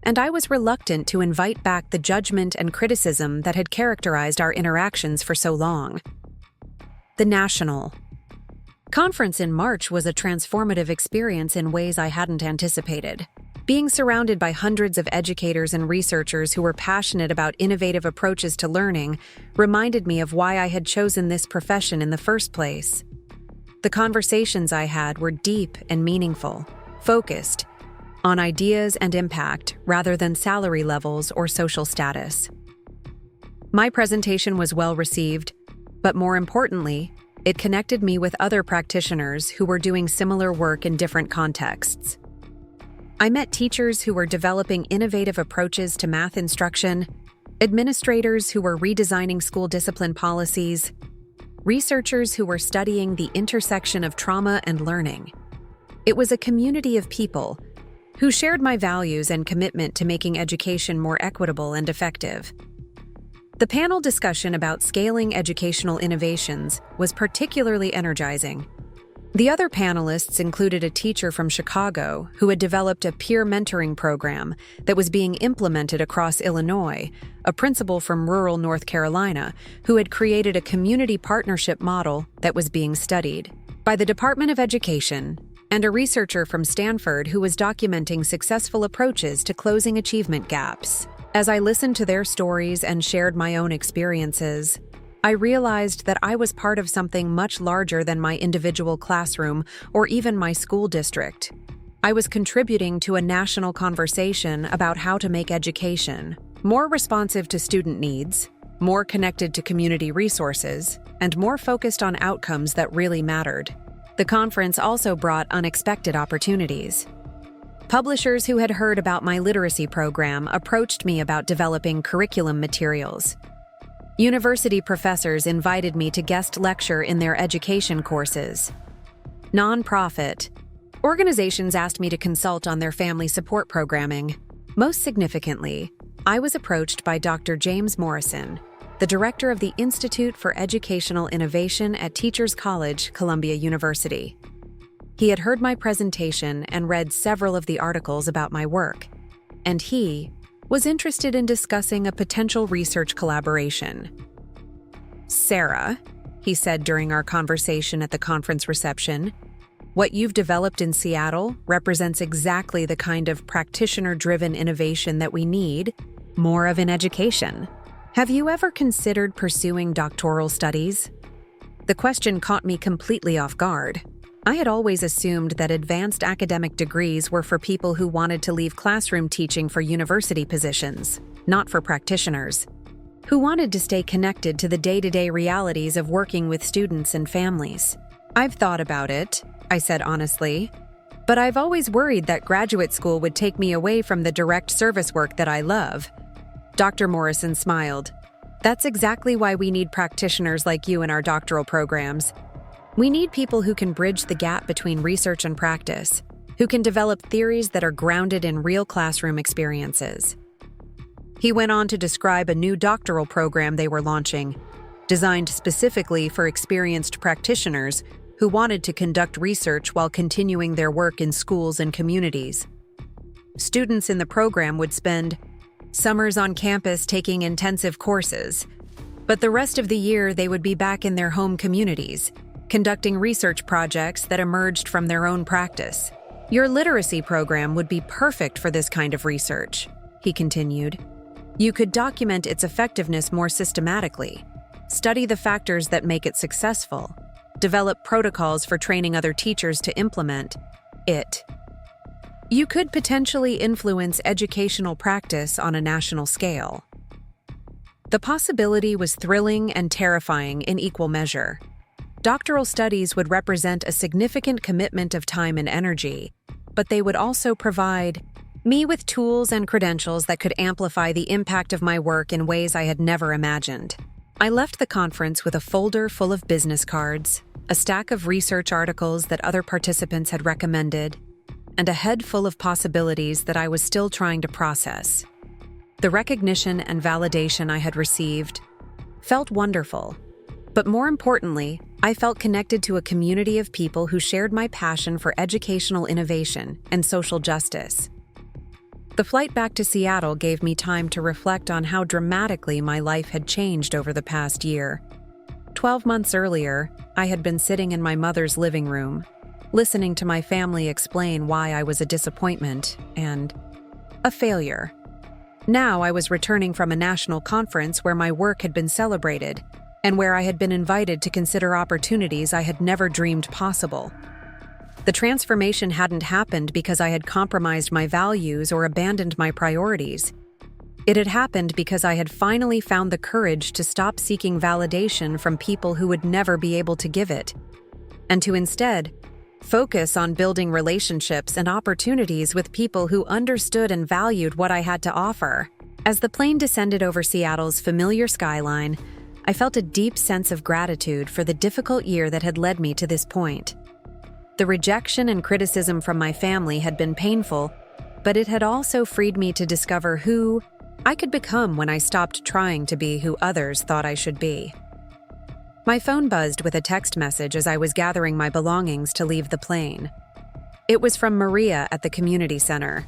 A: and I was reluctant to invite back the judgment and criticism that had characterized our interactions for so long. The National Conference in March was a transformative experience in ways I hadn't anticipated. Being surrounded by hundreds of educators and researchers who were passionate about innovative approaches to learning reminded me of why I had chosen this profession in the first place. The conversations I had were deep and meaningful, focused on ideas and impact rather than salary levels or social status. My presentation was well received, but more importantly, it connected me with other practitioners who were doing similar work in different contexts. I met teachers who were developing innovative approaches to math instruction, administrators who were redesigning school discipline policies, researchers who were studying the intersection of trauma and learning. It was a community of people who shared my values and commitment to making education more equitable and effective. The panel discussion about scaling educational innovations was particularly energizing. The other panelists included a teacher from Chicago who had developed a peer mentoring program that was being implemented across Illinois, a principal from rural North Carolina who had created a community partnership model that was being studied by the Department of Education, and a researcher from Stanford who was documenting successful approaches to closing achievement gaps. As I listened to their stories and shared my own experiences, I realized that I was part of something much larger than my individual classroom or even my school district. I was contributing to a national conversation about how to make education more responsive to student needs, more connected to community resources, and more focused on outcomes that really mattered. The conference also brought unexpected opportunities. Publishers who had heard about my literacy program approached me about developing curriculum materials. University professors invited me to guest lecture in their education courses. Nonprofit organizations asked me to consult on their family support programming. Most significantly, I was approached by Dr. James Morrison, the director of the Institute for Educational Innovation at Teachers College, Columbia University. He had heard my presentation and read several of the articles about my work, and he was interested in discussing a potential research collaboration. "Sarah," he said during our conversation at the conference reception, "what you've developed in Seattle represents exactly the kind of practitioner-driven innovation that we need more of in education. Have you ever considered pursuing doctoral studies?" The question caught me completely off guard. I had always assumed that advanced academic degrees were for people who wanted to leave classroom teaching for university positions, not for practitioners who wanted to stay connected to the day-to-day realities of working with students and families. "I've thought about it," I said honestly, "but I've always worried that graduate school would take me away from the direct service work that I love." Dr. Morrison smiled. That's exactly why we need practitioners like you in our doctoral programs. We need people who can bridge the gap between research and practice, who can develop theories that are grounded in real classroom experiences. He went on to describe a new doctoral program they were launching, designed specifically for experienced practitioners who wanted to conduct research while continuing their work in schools and communities. Students in the program would spend summers on campus taking intensive courses, but the rest of the year they would be back in their home communities, conducting research projects that emerged from their own practice. Your literacy program would be perfect for this kind of research, he continued. You could document its effectiveness more systematically, study the factors that make it successful, develop protocols for training other teachers to implement it. You could potentially influence educational practice on a national scale. The possibility was thrilling and terrifying in equal measure. Doctoral studies would represent a significant commitment of time and energy, but they would also provide me with tools and credentials that could amplify the impact of my work in ways I had never imagined. I left the conference with a folder full of business cards, a stack of research articles that other participants had recommended, and a head full of possibilities that I was still trying to process. The recognition and validation I had received felt wonderful, but more importantly, I felt connected to a community of people who shared my passion for educational innovation and social justice. The flight back to Seattle gave me time to reflect on how dramatically my life had changed over the past year. 12 months earlier, I had been sitting in my mother's living room, listening to my family explain why I was a disappointment and a failure. Now I was returning from a national conference where my work had been celebrated and where I had been invited to consider opportunities I had never dreamed possible. The transformation hadn't happened because I had compromised my values or abandoned my priorities. It had happened because I had finally found the courage to stop seeking validation from people who would never be able to give it, and to instead focus on building relationships and opportunities with people who understood and valued what I had to offer. As the plane descended over Seattle's familiar skyline, I felt a deep sense of gratitude for the difficult year that had led me to this point. The rejection and criticism from my family had been painful, but it had also freed me to discover who I could become when I stopped trying to be who others thought I should be. My phone buzzed with a text message as I was gathering my belongings to leave the plane. It was from Maria at the community center.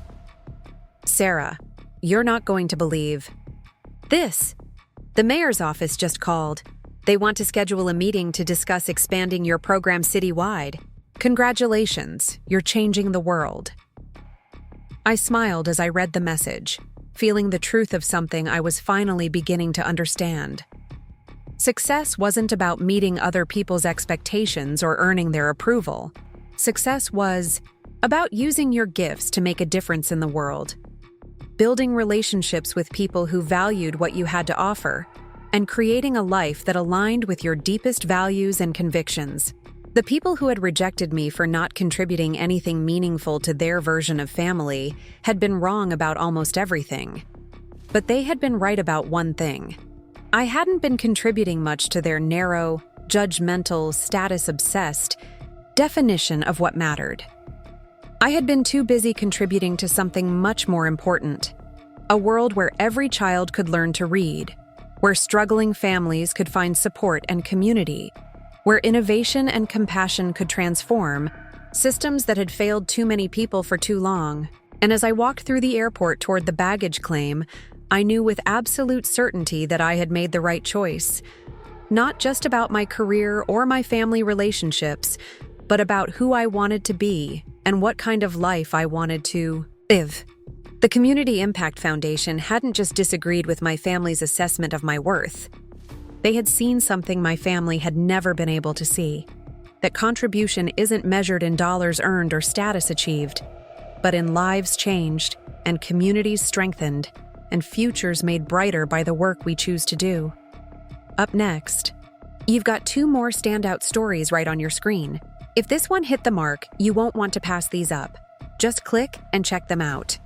A: "Sarah, you're not going to believe this. The mayor's office just called. They want to schedule a meeting to discuss expanding your program citywide. Congratulations, you're changing the world." I smiled as I read the message, feeling the truth of something I was finally beginning to understand. Success wasn't about meeting other people's expectations or earning their approval. Success was about using your gifts to make a difference in the world, building relationships with people who valued what you had to offer, and creating a life that aligned with your deepest values and convictions. The people who had rejected me for not contributing anything meaningful to their version of family had been wrong about almost everything. But they had been right about one thing. I hadn't been contributing much to their narrow, judgmental, status-obsessed definition of what mattered. I had been too busy contributing to something much more important, a world where every child could learn to read, where struggling families could find support and community, where innovation and compassion could transform systems that had failed too many people for too long. And as I walked through the airport toward the baggage claim, I knew with absolute certainty that I had made the right choice. Not just about my career or my family relationships, but about who I wanted to be and what kind of life I wanted to live. The Community Impact Foundation hadn't just disagreed with my family's assessment of my worth. They had seen something my family had never been able to see, that contribution isn't measured in dollars earned or status achieved, but in lives changed and communities strengthened and futures made brighter by the work we choose to do. Up next, you've got 2 more standout stories right on your screen. If this one hit the mark, you won't want to pass these up. Just click and check them out.